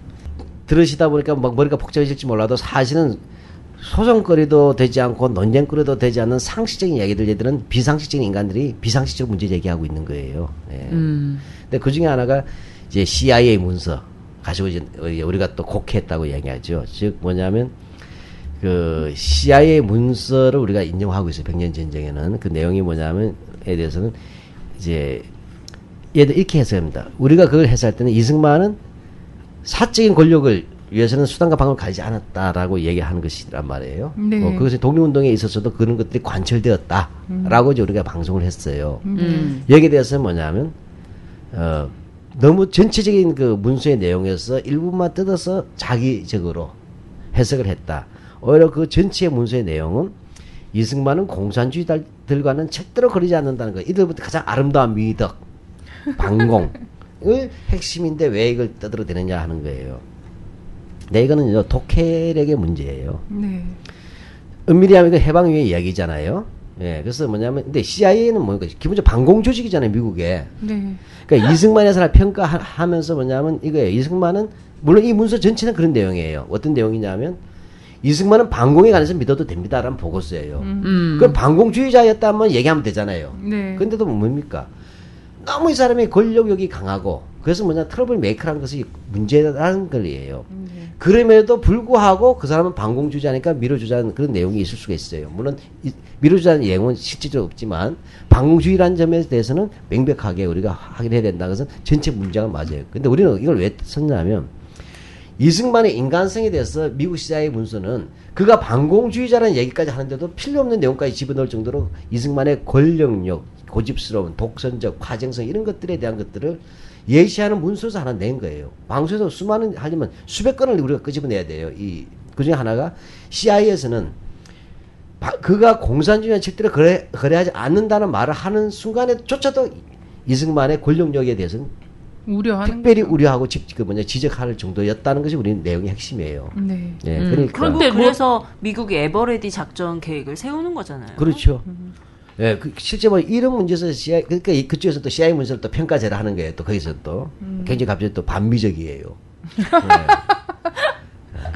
들으시다 보니까 막 머리가 복잡해질지 몰라도 사실은 소송거리도 되지 않고 논쟁거리도 되지 않는 상식적인 이야기들 얘들은 비상식적인 인간들이 비상식적 문제 제기하고 있는 거예요. 예. 근데 그 중에 하나가 이제 CIA 문서 가지고 이제 우리가 또 곡해했다고 얘기하죠. 즉 뭐냐면 그 CIA 문서를 우리가 인정하고 있어요. 백년 전쟁에는 그 내용이 뭐냐면에 대해서는 이제 얘들 이렇게 해석합니다. 우리가 그걸 해석할 때는 이승만은 사적인 권력을 위해서는 수단과 방법을 가지지 않았다라고 얘기하는 것이란 말이에요. 네. 그것이 독립운동에 있어서도 그런 것들이 관철되었다라고 이제 우리가 방송을 했어요. 음. 여기에 대해서는 뭐냐면 너무 전체적인 그 문서의 내용에서 일부만 뜯어서 자기적으로 해석을 했다. 오히려 그 전체의 문서의 내용은 이승만은 공산주의자들과는 절대로 거리지 않는다는 거. 이들부터 가장 아름다운 미덕, 방공을 핵심인데 왜 이걸 떠들어대느냐 하는 거예요. 네, 이거는 독해력의 문제예요. 네. 은밀히 하면 그 해방 이후의 이야기잖아요. 예, 그래서 뭐냐면, 근데 CIA는 뭡니까? 기본적으로 방공 조직이잖아요, 미국에. 네. 그러니까 이승만의 사람 평가하면서 뭐냐면 이거예요. 이승만은, 물론 이 문서 전체는 그런 내용이에요. 어떤 내용이냐면, 이승만은 방공에 관해서 믿어도 됩니다라는 보고서예요. 그럼 방공주의자였다면 얘기하면 되잖아요. 네. 근데도 뭡니까? 너무 이 사람이 권력욕이 강하고, 그래서 뭐냐, 트러블 메이커라는 것이 문제라는 걸이에요. 그럼에도 불구하고 그 사람은 방공주의자니까 밀어주자는 그런 내용이 있을 수가 있어요. 물론 밀어주자는 내용은 실질적으로 없지만 방공주의라는 점에 대해서는 명백하게 우리가 확인해야 된다는 것은 전체 문제가 맞아요. 근데 우리는 이걸 왜 썼냐면 이승만의 인간성에 대해서 미국 CIA 문서는 그가 방공주의자라는 얘기까지 하는데도 필요 없는 내용까지 집어넣을 정도로 이승만의 권력력, 고집스러운, 독선적, 화정성 이런 것들에 대한 것들을 예시하는 문서에서 하나 낸 거예요. 방송에서 수많은 하려면 수백 건을 우리가 끄집어내야 돼요. 그 중에 하나가 CIA에서는 그가 공산주의와 절대로 거래하지 않는다는 말을 하는 순간에조차도 이승만의 권력력에 대해서는 우려하는 특별히 우려하고 지적할 정도였다는 것이 우리 내용의 핵심이에요. 네. 예, 그러니까 그런데 그래서 미국이 에버레디 작전 계획을 세우는 거잖아요. 그렇죠. 예, 실제 뭐 이런 문제에서 CIA, 그러니까 그쪽에서 또 CIA 문서를 또 평가제를 하는 거예요. 또 거기서 또 굉장히 갑자기 또 반미적이에요.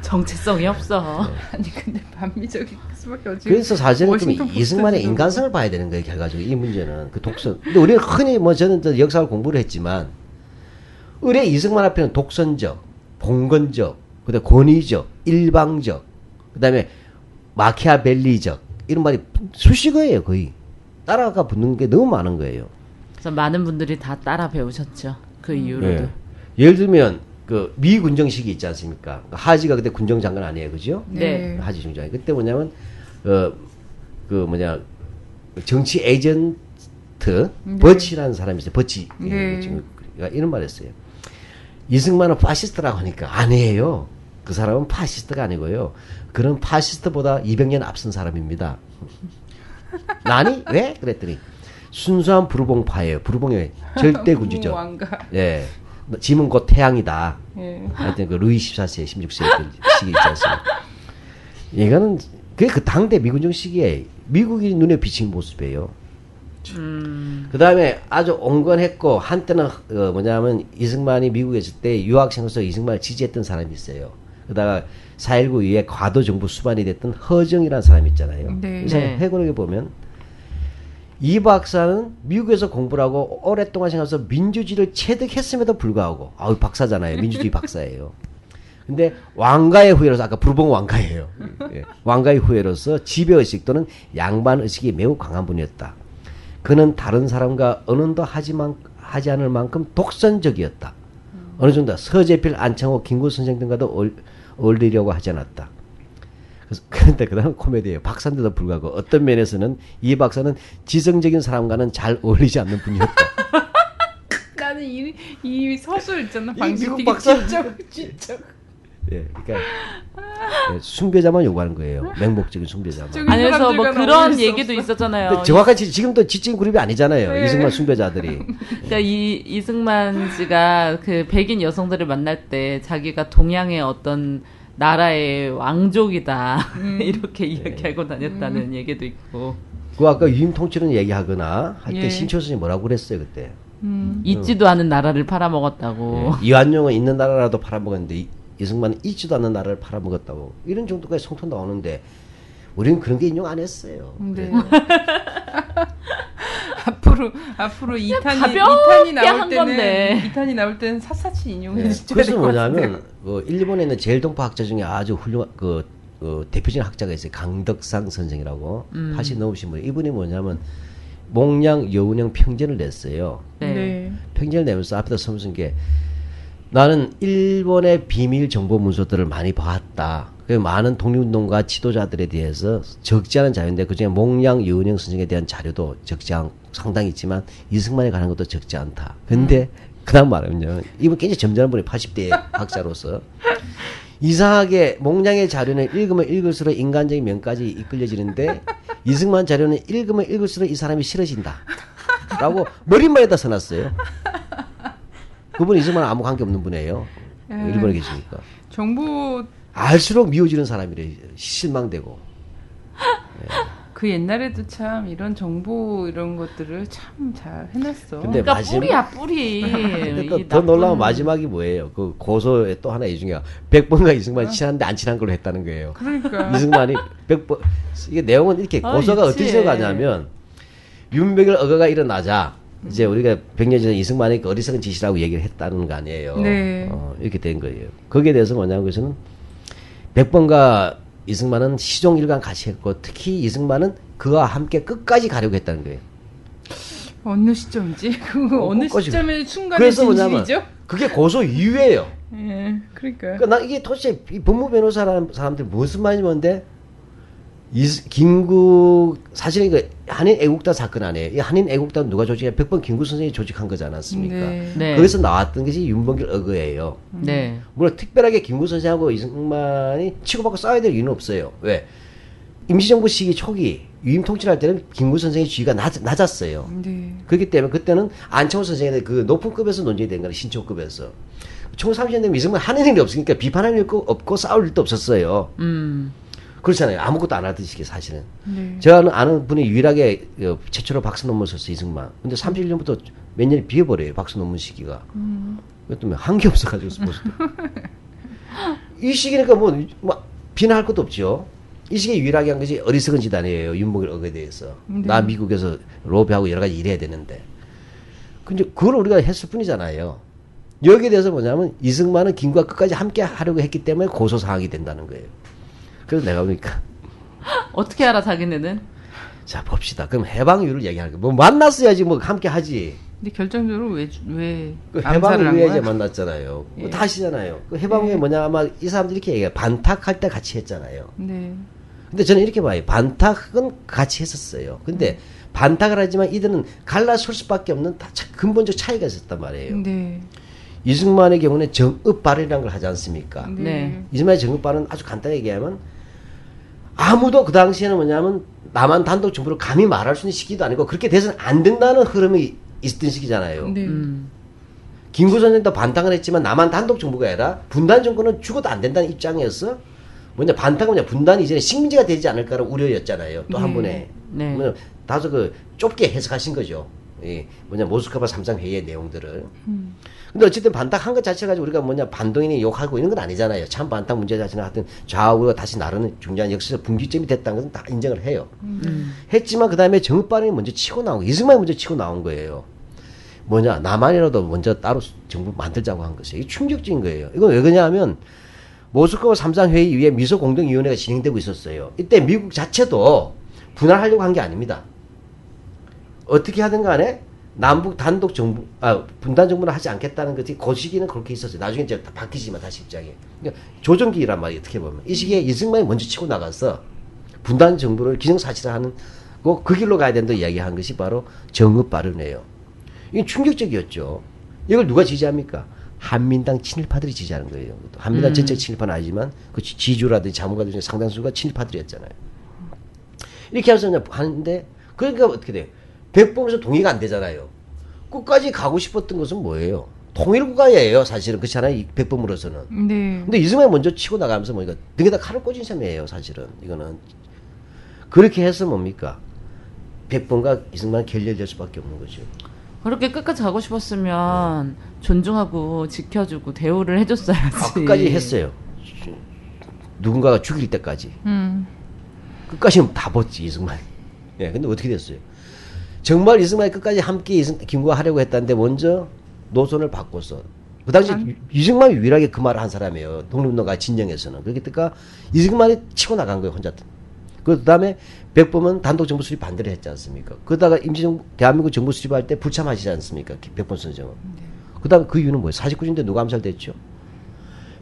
정체성이 없어. 아니 근데 반미적일 수밖에 없지. 그래서 사실은 좀 워싱턴 이승만의 포스트에서도 인간성을 봐야 되는 거예요. 결과적으로 이 문제는 그 독선. 근데 우리가 흔히 뭐 저는 또 역사를 공부를 했지만 의뢰 이승만 앞에는 독선적, 봉건적, 그다음에 권위적, 일방적, 그다음에 마키아벨리적 이런 말이 수식어예요 거의. 따라가 붙는 게 너무 많은 거예요. 그래서 많은 분들이 다 따라 배우셨죠. 그 이후로도. 네. 예를 들면 그 미 군정식이 있지 않습니까? 하지가 그때 군정장관 아니에요, 그죠? 네. 하지 중장. 그때 뭐냐면 정치 에이전트 버치라는 사람이 있어요. 버치. 이런 말했어요. 이승만은 파시스트라고 하니까 아니에요. 그 사람은 파시스트가 아니고요. 그런 파시스트보다 200년 앞선 사람입니다. 나니? 왜? 그랬더니 순수한 부르봉파예요. 부르봉의 절대 군주죠. 예. 짐은 곧 태양이다. 예. 하여튼 그 루이 14세, 16세 시기 있지 않습니까? 이거는 그 당대 미군정 시기에 미국이 눈에 비친 모습이에요. 그 다음에 아주 온건했고 한때는 뭐냐면 이승만이 미국에 있을 때 유학생으로서 이승만을 지지했던 사람이 있어요. 그러다가 4.19 이후에 과도 정부 수반이 됐던 허정이라는 사람이 있잖아요. 네. 그래서 해고록에 보면 이 박사는 미국에서 공부를 하고 오랫동안 생각해서 민주주의를 체득했음에도 불구하고 아우 박사잖아요. 민주주의 박사예요. 근데 왕가의 후예로서 아까 부르봉 왕가예요. 예. 왕가의 후예로서 지배의식 또는 양반의식이 매우 강한 분이었다. 그는 다른 사람과 언언도 하지 않을 만큼 독선적이었다. 어느 정도 서재필, 안창호, 김구 선생 등과도 어울리려고 하지 않았다. 그런데 그 다음 코미디예요. 박사인데도 불구하고 어떤 면에서는 이 박사는 지성적인 사람과는 잘 어울리지 않는 분이었다. 나는 이 서술 있잖아. 이 방식 미국 되게 박사. 진짜. 예, 그러니까 예, 숭배자만 요구하는 거예요. 맹목적인 숭배자만. 아니 그래서 뭐 사람들과는 그런 어울릴 수 얘기도 있었잖아요. 근데 정확한 지금도 지적인 그룹이 아니잖아요. 네. 이승만 숭배자들이. 그러니까 이승만 씨가 그 백인 여성들을 만날 때 자기가 동양의 어떤 나라의 왕족이다 이렇게 이야기하고 다녔다는 얘기도 있고. 그 아까 유임 통치론 얘기하거나 할 때 예. 신초 선생님 뭐라고 그랬어요 그때. 있지도 않은 나라를 팔아먹었다고. 예. 이완용은 있는 나라라도 팔아먹었는데 이승만은 있지도 않는 나라를 팔아먹었다고. 이런 정도까지 성토 나오는데 우리는 그런 게 인용 안 했어요. 네. 그래도. 앞으로 가볍게 한 건데. 2탄이 나올 때는 샅샅이 인용해 예. 주셔야 그것은 될 것 같아요. 뭐냐면 일본에 있는 제일동포 학자 중에 아주 훌륭한 대표적인 학자가 있어요. 강덕상 선생이라고 80 넘으신 분. 이분이 뭐냐면 몽양 여운형 평전을 냈어요. 네. 평전을 내면서 앞에다 써쓴 게 나는 일본의 비밀 정보 문서들을 많이 봤다. 그 많은 독립운동가 지도자들에 대해서 적지 않은 자료인데 그중에 몽양 여운형 선생에 대한 자료도 적지 않고 상당히 있지만 이승만에 관한 것도 적지 않다. 근데 그다음 말하면요. 이분 굉장히 점잖은 분이 80대 학자로서 이상하게 몽양의 자료는 읽으면 읽을수록 인간적인 면까지 이끌려지는데 이승만 자료는 읽으면 읽을수록 이 사람이 싫어진다. 라고 머릿말에다 써놨어요. 그분은 이승만은 아무 관계없는 분이에요. 일본에 계시니까. 정보 알수록 미워지는 사람이래. 실망되고. 그 옛날에도 참 이런 정보 이런 것들을 참 잘 해놨어. 근데 그러니까 뿌리야 뿌리. 근데 또 이 더 놀라운 나쁜- 마지막이 뭐예요? 그 고소의 또 하나 이중에 백번과 이승만이 친한데 안 친한 걸로 했다는 거예요. 그러니까 이승만이 100번 이게 내용은 이렇게 고소가 어떻게 유치해. 들어가냐면 윤석열 어거가 일어나자 이제 우리가 100년 전에 이승만이 그 어리석은 짓이라고 얘기를 했다는 거 아니에요. 네. 이렇게 된 거예요. 거기에 대해서 뭐냐면 그것은 100번과 이승만은 시종일관 같이 했고 특히 이승만은 그와 함께 끝까지 가려고 했다는 거예요. 어느 시점이지? 그거 어느 끝까지. 시점의 순간의 그래서 뭐냐면 진실이죠? 그게 고소 이유예요. 예, 그러니까요. 그러니까 나 이게 도대체 이 법무 변호사라는 사람들 무슨 말인지 뭔데 김구 사실은 이거 한인 애국단 사건 아니에요. 이 한인 애국단 누가 조직해? 100번 김구 선생이 조직한 거지 않았습니까? 네. 네. 거기서 나왔던 것이 윤봉길 어거예요. 네. 물론 특별하게 김구 선생하고 이승만이 치고받고 싸워야 될 이유는 없어요. 왜? 임시정부 시기 초기 유임 통치할 때는 김구 선생의 지위가 낮았어요. 네. 그렇기 때문에 그때는 안창호 선생의 그 높은 급에서 논쟁이 된 거예요. 신초급에서. 총 30년 되면 이승만 하는 일이 없으니까 비판할 일도 없고 싸울 일도 없었어요. 그렇잖아요. 아무것도 안 하듯이 사실은. 네. 제가 아는 분이 유일하게 최초로 박사 논문 썼어요. 이승만. 근데 31년부터 몇 년이 비어버려요. 박사 논문 시기가. 그것도 한 게 없어가지고 스포츠도. 이 시기니까 뭐 비난할 것도 없죠. 이 시기에 유일하게 한 것이 어리석은 짓 아니에요. 윤봉길 어거에 대해서. 네. 나 미국에서 로비하고 여러 가지 일해야 되는데. 근데 그걸 우리가 했을 뿐이잖아요. 여기에 대해서 뭐냐면 이승만은 김구와 끝까지 함께 하려고 했기 때문에 고소사항이 된다는 거예요. 그래서 내가 보니까 어떻게 알아 자기네는? 자 봅시다. 그럼 해방 이유를 얘기하는 거. 뭐 만났어야지 뭐 함께 하지. 근데 결정적으로 왜 그 암살을 해방 한 후에 거야? 이제 만났잖아요. 예. 뭐 다 아시잖아요. 그 해방 후에 뭐냐 아마 이 사람들이 이렇게 얘기해요. 반탁할 때 같이 했잖아요. 네. 근데 저는 이렇게 봐요. 반탁은 같이 했었어요. 근데 반탁을 하지만 이들은 갈라설 수밖에 없는 근본적 차이가 있었단 말이에요. 네. 이승만의 경우는 정읍 발언이라는 걸 하지 않습니까? 네. 이승만의 정읍 발언은 아주 간단하게 얘기하면 아무도 그 당시에는 뭐냐면 남한 단독 정부를 감히 말할 수 있는 시기도 아니고 그렇게 돼서는 안 된다는 흐름이 있던 시기잖아요. 네. 김구 선생도 반탁을 했지만 남한 단독 정부가 아니라 분단 정권은 죽어도 안 된다는 입장이었어. 뭐냐 반탁은 뭐냐 분단이 이제 식민지가 되지 않을까라는 우려였잖아요. 또 한 네. 번에. 네. 다소 좁게 해석하신 거죠. 모스크바 3장 회의의 내용들을. 근데 어쨌든 반탁한 것 자체가 가지고 우리가 반동인이 욕하고 이런 건 아니잖아요. 참 반탁 문제 자체는 하여튼 좌우가 다시 나르는 중요한 역사적 분기점이 됐다는 것은 다 인정을 해요. 했지만 그 다음에 정읍반이 먼저 치고 나온 거, 이승만이 먼저 치고 나온 거예요. 남한이라도 먼저 따로 정부 만들자고 한 것이에요. 이게 충격적인 거예요. 이건 왜 그러냐면 모스크바 3장 회의 이후에 미소공동위원회가 진행되고 있었어요. 이때 미국 자체도 분할하려고 한 게 아닙니다. 어떻게 하든 간에 남북 단독 정부, 분단 정부는 하지 않겠다는 것이 그 시기는 그렇게 있었어요. 나중에 이제 다 바뀌지만 다시 입장이. 그러니까 조정기란 말이에요. 어떻게 보면. 이 시기에 이승만이 먼저 치고 나가서 분단 정부를 기정사실화하는 그 길로 가야 된다고 이야기한 것이 바로 정읍 발언이에요. 이게 충격적이었죠. 이걸 누가 지지합니까? 한민당 친일파들이 지지하는 거예요. 한민당 전체 친일파는 아니지만 그 지주라든지 자문가들 중에 상당수가 친일파들이었잖아요. 이렇게 해서 하는데 그러니까 어떻게 돼요? 백범에서 동의가 안 되잖아요. 끝까지 가고 싶었던 것은 뭐예요? 통일국가예요. 사실은 그렇잖아요. 이 백범으로서는. 네. 근데 이승만이 먼저 치고 나가면서 뭡니까? 등에다 칼을 꽂은 셈이에요. 사실은 이거는. 그렇게 해서 뭡니까? 백범과 이승만은 결렬될 수밖에 없는 거죠. 그렇게 끝까지 가고 싶었으면 존중하고 지켜주고 대우를 해줬어야지. 끝까지 했어요. 누군가가 죽일 때까지. 끝까지 다 벗지 이승만이. 예, 근데 어떻게 됐어요? 정말 이승만이 끝까지 함께 김구와 하려고 했다는데 먼저 노선을 바꿔서 그 당시 이승만이 유일하게 그 말을 한 사람이에요. 독립운동가 진영에서는. 그러니까 이승만이 치고 나간 거예요. 혼자. 그 다음에 백범은 단독 정부 수립 반대를 했지 않습니까? 그러다가 임시정부 대한민국 정부 수립할 때 불참하시지 않습니까? 백범 선생은. 네. 그 다음 그 이유는 뭐예요? 49주인데 누가 암살됐죠?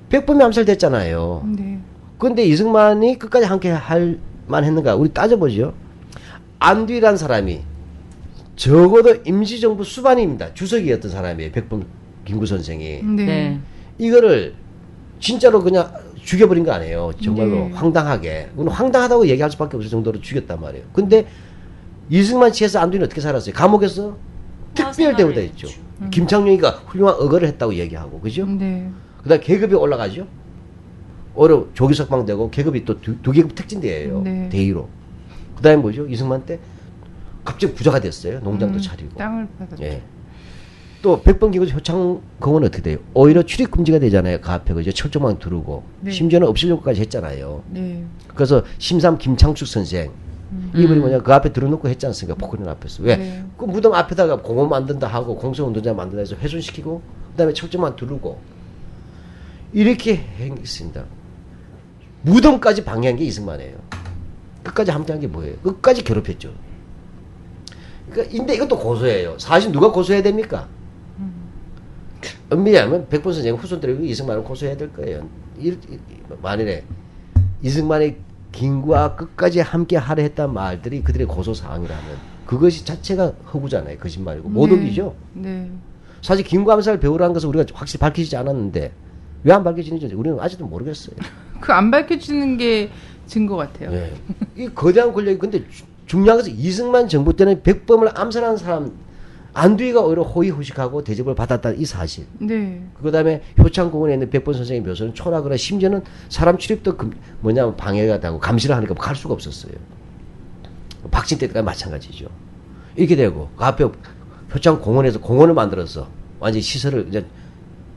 백범이 암살됐잖아요. 네. 그런데 이승만이 끝까지 함께 할 만했는가? 우리 따져보죠. 안뒤라는 사람이 적어도 임시정부 수반입니다. 주석이었던 사람이에요. 백범 김구 선생이. 네. 네. 이거를 진짜로 그냥 죽여버린 거 아니에요. 정말로 네. 황당하게. 황당하다고 얘기할 수밖에 없을 정도로 죽였단 말이에요. 근데 이승만 치에서 안두이는 어떻게 살았어요? 감옥에서 특별 대우다 했죠. 김창룡이가 훌륭한 억어를 했다고 얘기하고, 그죠? 네. 그 다음에 계급이 올라가죠. 오히려 조기 석방되고 계급이 또 두 계급 특진대예요. 네. 대위로. 그 다음에 뭐죠? 이승만 때 갑자기 부자가 됐어요. 농장도 차리고. 땅을 받았죠. 예. 또 백범기구 효창공은 어떻게 돼요? 오히려 출입 금지가 되잖아요. 그 앞에 그죠? 철조망 두르고 네. 심지어는 없애려고까지 했잖아요. 네. 그래서 심삼 김창숙 선생 이분이 뭐냐 그 앞에 들어놓고 했지 않습니까? 포크린 앞에서 왜? 네. 그 무덤 앞에다가 공원 만든다 하고 공성운동장 만든다 해서 훼손시키고 그다음에 철조망 두르고 이렇게 행했습니다. 무덤까지 방해한 게 이승만이에요. 끝까지 함께한 게 뭐예요? 끝까지 괴롭혔죠. 그러니까 근데 이것도 고소해요. 사실 누가 고소해야 됩니까? 엄밀히하면 백범 선생 후손들이 이승만을 고소해야 될 거예요. 만일에 이승만이 김구와 끝까지 함께 하려 했단 말들이 그들의 고소 사항이라면 그것이 자체가 허구잖아요. 거짓말이고 모독이죠. 네. 사실 김구 암살 배우라는 것을 우리가 확실히 밝히지 않았는데 왜 안 밝혀지는지 우리는 아직도 모르겠어요. 그 안 밝혀지는 게 증거 같아요. 네. 이 거대한 권력이 근데 중요한 것은 이승만 정부 때는 백범을 암살한 사람 안두희가 오히려 호의호식하고 대접을 받았다는 이 사실. 네. 그 다음에 효창공원에 있는 백범 선생의 묘소는 초락을 해 심지어는 사람 출입도 방해가 되고 감시를 하니까 갈 수가 없었어요. 박진 때까지 마찬가지죠. 이렇게 되고 그 앞에 효창공원에서 공원을 만들어서 완전히 시설을 이제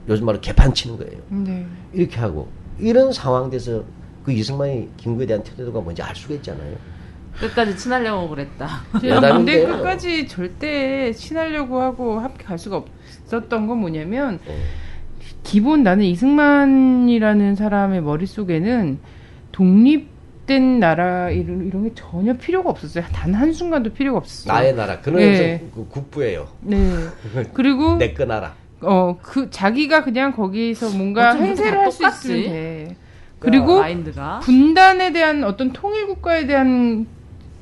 요즘 말로 개판 치는 거예요. 네. 이렇게 하고 이런 상황에서 그 이승만이 김구에 대한 태도가 뭔지 알 수가 있잖아요. 끝까지 친하려고 그랬다. 근데 끝까지 절대 친하려고 하고 함께 갈 수가 없었던 건 뭐냐면 기본 나는 이승만이라는 사람의 머릿속에는 독립된 나라 이런 게 전혀 필요가 없었어요. 단 한순간도 필요가 없었어요. 나의 나라. 그는 그 국부예요. 네. 그리고 내 거 나라. 그 자기가 그냥 거기서 뭔가 행세를 할 수 있으면 돼. 그리고 마인드가. 분단에 대한 어떤 통일 국가에 대한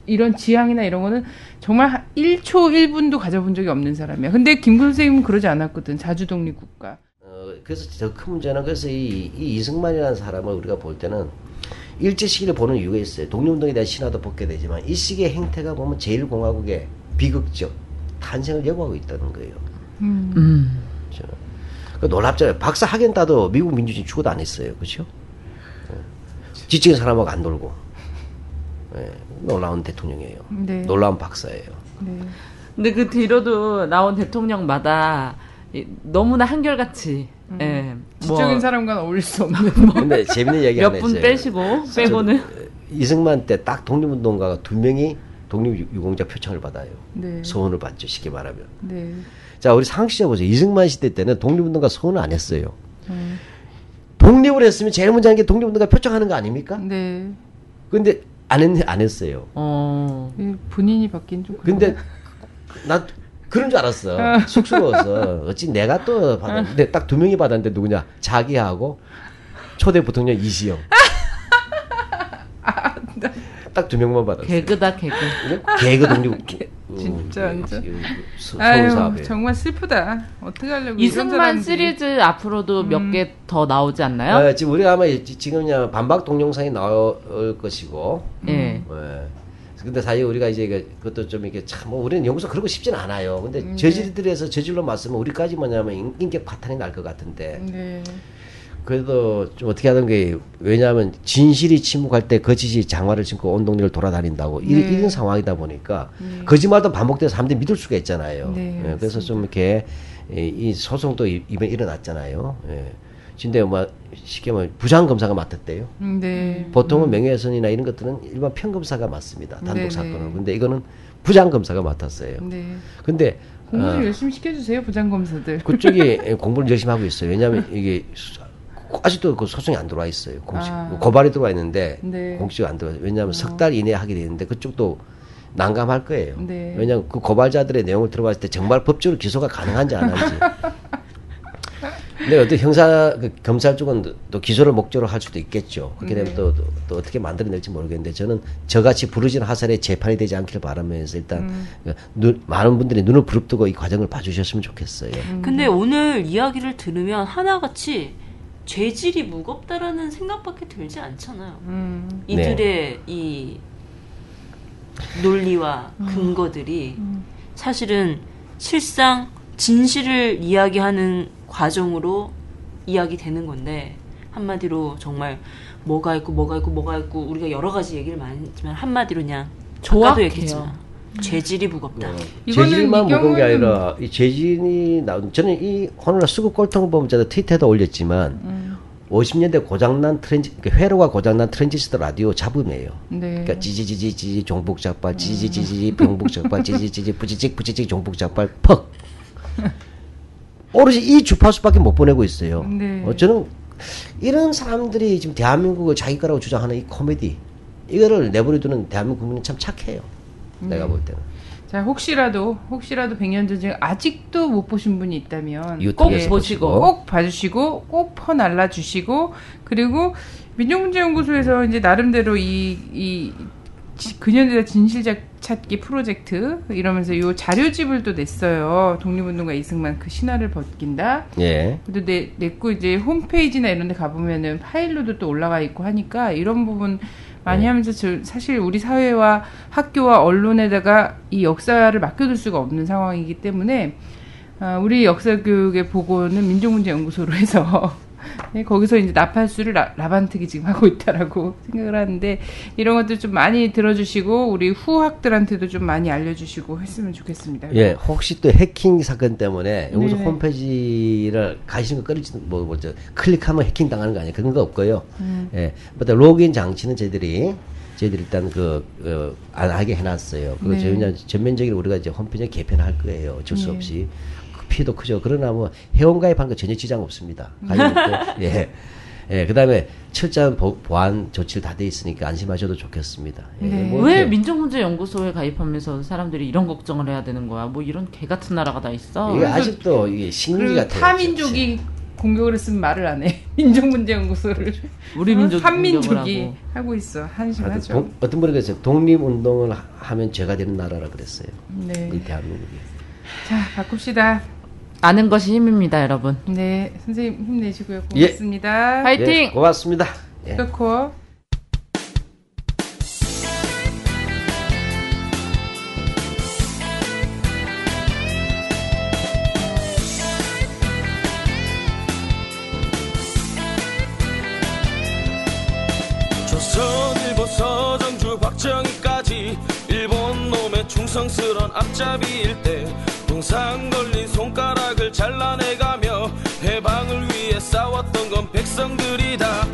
이런 지향이나 이런 거는 정말 1초 1분도 가져본 적이 없는 사람이야. 근데 김구 선생님은 그러지 않았거든. 자주독립 국가. 그래서 더 큰 문제는 그래서 이 이승만이라는 사람을 우리가 볼 때는 일제 시기를 보는 이유가 있어요. 독립운동에 대한 신화도 벗게 되지만 이 시기의 행태가 보면 제1공화국의 비극적 탄생을 예고하고 있다는 거예요. 그 놀랍잖아요. 박사 학연 따도 미국 민주주의 죽어도 안 했어요. 그렇죠? 지적인 사람하고 안 놀고. 네, 놀라운 대통령이에요. 네. 놀라운 박사예요. 네. 근데 그 뒤로도 나온 대통령마다 너무나 한결같이 예, 지적인 사람과는 어울릴 수 없는 근데 재밌는 얘기 하나 몇 분 있어요. 빼시고 빼고는 이승만 때 딱 독립운동가가 2명이 독립유공자 표창을 받아요. 네. 서원을 받죠. 쉽게 말하면. 네. 자, 우리 상식적으로 보세요. 이승만 시대 때는 독립운동가 서원을 안 했어요. 독립을 했으면 제일 먼저 하는 게 독립운동가 표창하는 거 아닙니까? 네. 근데 안 했어요. 본인이 받긴 좀. 근데 나 그런 줄 알았어. 쑥스러워서. 어찌 내가 또 받았는데 딱 2명이 받았는데 누구냐? 자기하고 초대 부통령 이시영. 딱 2명만 받았어요. 개그다 개그. 개그 독립. 진짜 완전. 서울 사업에. 정말 슬프다. 어떻게 하려고 이승만 시리즈 앞으로도 몇 개 더 나오지 않나요? 지금 우리가 아마 지금 반박 동영상이 나올 것이고. 예. 근데 사실 우리가 이제 그것도 좀 이게 참 우리는 연구소 그러고 싶진 않아요. 근데 저질들에서 저질로 맞으면 우리까지 뭐냐면 인격 파탄이 날 것 같은데. 네. 그래도 좀 어떻게 하던 게 왜냐하면 진실이 침묵할 때 거짓이 장화를 신고 온 동네를 돌아다닌다고 이런 상황이다 보니까 거짓말도 반복돼서 사람들이 믿을 수가 있잖아요. 네, 그래서 좀 이렇게 이 소송도 이번에 일어났잖아요. 근데 뭐 쉽게 말하면 부장 검사가 맡았대요. 네. 보통은 명예훼손이나 이런 것들은 일반 평검사가 맡습니다. 단독 네, 사건은. 근데 이거는 부장 검사가 맡았어요. 네. 근데 공부 좀 열심히 시켜주세요, 부장 검사들. 그쪽이 공부를 열심히 하고 있어요. 왜냐하면 이게 아직도 그 소송이 안 들어와 있어요. 공식 고발이 들어와 있는데 네. 공식 안 들어와. 왜냐하면 석 달 이내에 하게 되는데 그쪽도 난감할 거예요. 네. 왜냐하면 그 고발자들의 내용을 들어봤을 때 정말 법적으로 기소가 가능한지 안 하는지. 근데 어떤 형사 검찰 쪽은 또 기소를 목적으로 할 수도 있겠죠. 그렇게 되면 또 어떻게 만들어낼지 모르겠는데 저는 저같이 부르짖는 화살에 재판이 되지 않기를 바라면서 일단 많은 분들이 눈을 부릅뜨고 이 과정을 봐주셨으면 좋겠어요. 근데 오늘 이야기를 들으면 하나같이 죄질이 무겁다라는 생각밖에 들지 않잖아요. 이들의 이 논리와 근거들이 사실은 실상 진실을 이야기하는 과정으로 이야기되는 건데 한마디로 정말 뭐가 있고 우리가 여러 가지 얘기를 많이 했지만 한마디로 그냥 아까도 얘기했지만 죄질이 무겁다. 죄질만 무거운 게 아니라 이 죄질이 나온 저는 이 호놀라 수급 꼴통 범죄도 트위터에다 올렸지만 50년대 고장난 그러니까 회로가 고장난 트랜지스터 라디오 잡음이에요. 네. 그러니까 지지지지지 종북작발 지지지지지 병북작발 지지지지 부지직 종북작발 퍽. 오로지 이 주파수밖에 못 보내고 있어요. 네. 저는 이런 사람들이 지금 대한민국을 자기 거라고 주장하는 이 코미디 이거를 내버려두는 대한민국 국민은 참 착해요. 내가 볼 때는. 자, 혹시라도 100년 전쟁 아직도 못 보신 분이 있다면 꼭 보시고 꼭 봐주시고 꼭 퍼날라 주시고 그리고 민족문제연구소에서 이제 나름대로 이 근현대사 진실 찾기 프로젝트 이러면서 요 자료집을 또 냈어요. 독립운동가 이승만 그 신화를 벗긴다. 예. 근데 냈고 이제 홈페이지나 이런 데 가보면은 파일로도 또 올라가 있고 하니까 이런 부분 많이 하면서 사실 우리 사회와 학교와 언론에다가 이 역사를 맡겨둘 수가 없는 상황이기 때문에 우리 역사교육의 보고는 민족문제연구소로 해서 네, 거기서 이제 나팔수를 라반트기 지금 하고 있다라고 생각을 하는데 이런 것들 좀 많이 들어주시고 우리 후학들한테도 좀 많이 알려주시고 했으면 좋겠습니다. 예, 혹시 또 해킹 사건 때문에 연구소 홈페이지를 가시는 거 끊을지 뭐죠 클릭하면 해킹 당하는 거 아니에요? 그런 거 없고요. 예, 일단 로그인 장치는 저희들이 일단 안 하게 해놨어요. 그리고 저희는 전면적으로 우리가 이제 홈페이지 개편할 거예요. 어쩔 수 없이. 피도 크죠. 그러나 뭐 회원가입하는 거 전혀 지장 없습니다. 예, 그다음에 철저한 보안 조치를 다 돼 있으니까 안심하셔도 좋겠습니다. 예, 뭐 왜 민족문제연구소에 가입하면서 사람들이 이런 걱정을 해야 되는 거야? 뭐 이런 개 같은 나라가 다 있어? 이게 아직도 이게 식민지 같아요. 타민족이 공격을 했으면 말을 안 해. 민족문제연구소를 우리 민족이 한민족이 하고 있어. 한심하죠. 어떤 분이 그랬어요. 독립운동을 하면 죄가 되는 나라라 그랬어요. 네. 이 대한민국이. 자, 바꿉시다. 아는 것이 힘입니다, 여러분. 네, 선생님 힘내시고요. 고맙습니다. 예. 화이팅! 예, 고맙습니다. 예. 코어. 조선일보 서정주 박정희까지 일본 놈의 충성 정성스런 앞잡이일 때 동상 걸린 손가락을 잘라내가며 해방을 위해 싸웠던 건 백성들이다.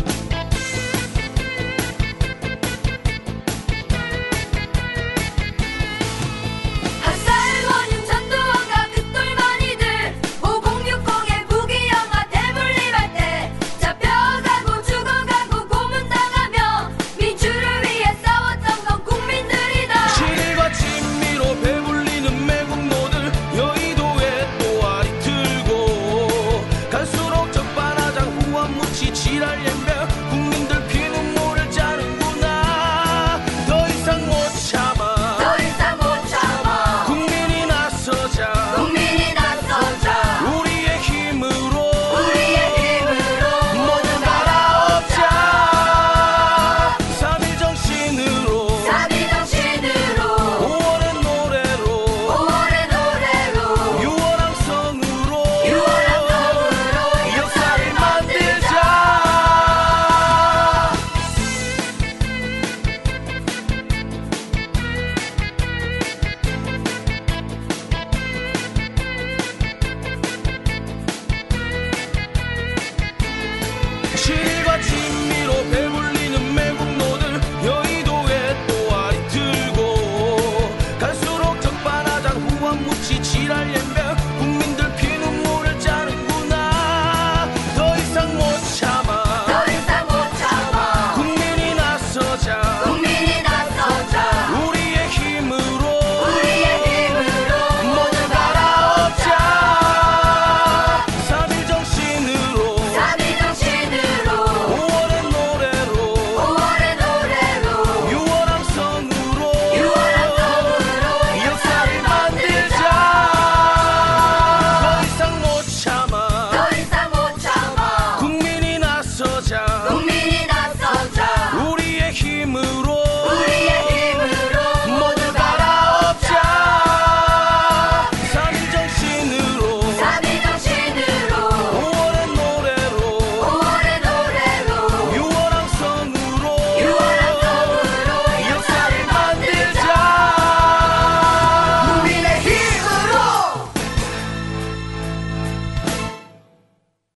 실과 진미로 배불리는 매국노들 여의도에 또아리 틀고 갈수록 적반하장 후원 묻히 지랄 옌배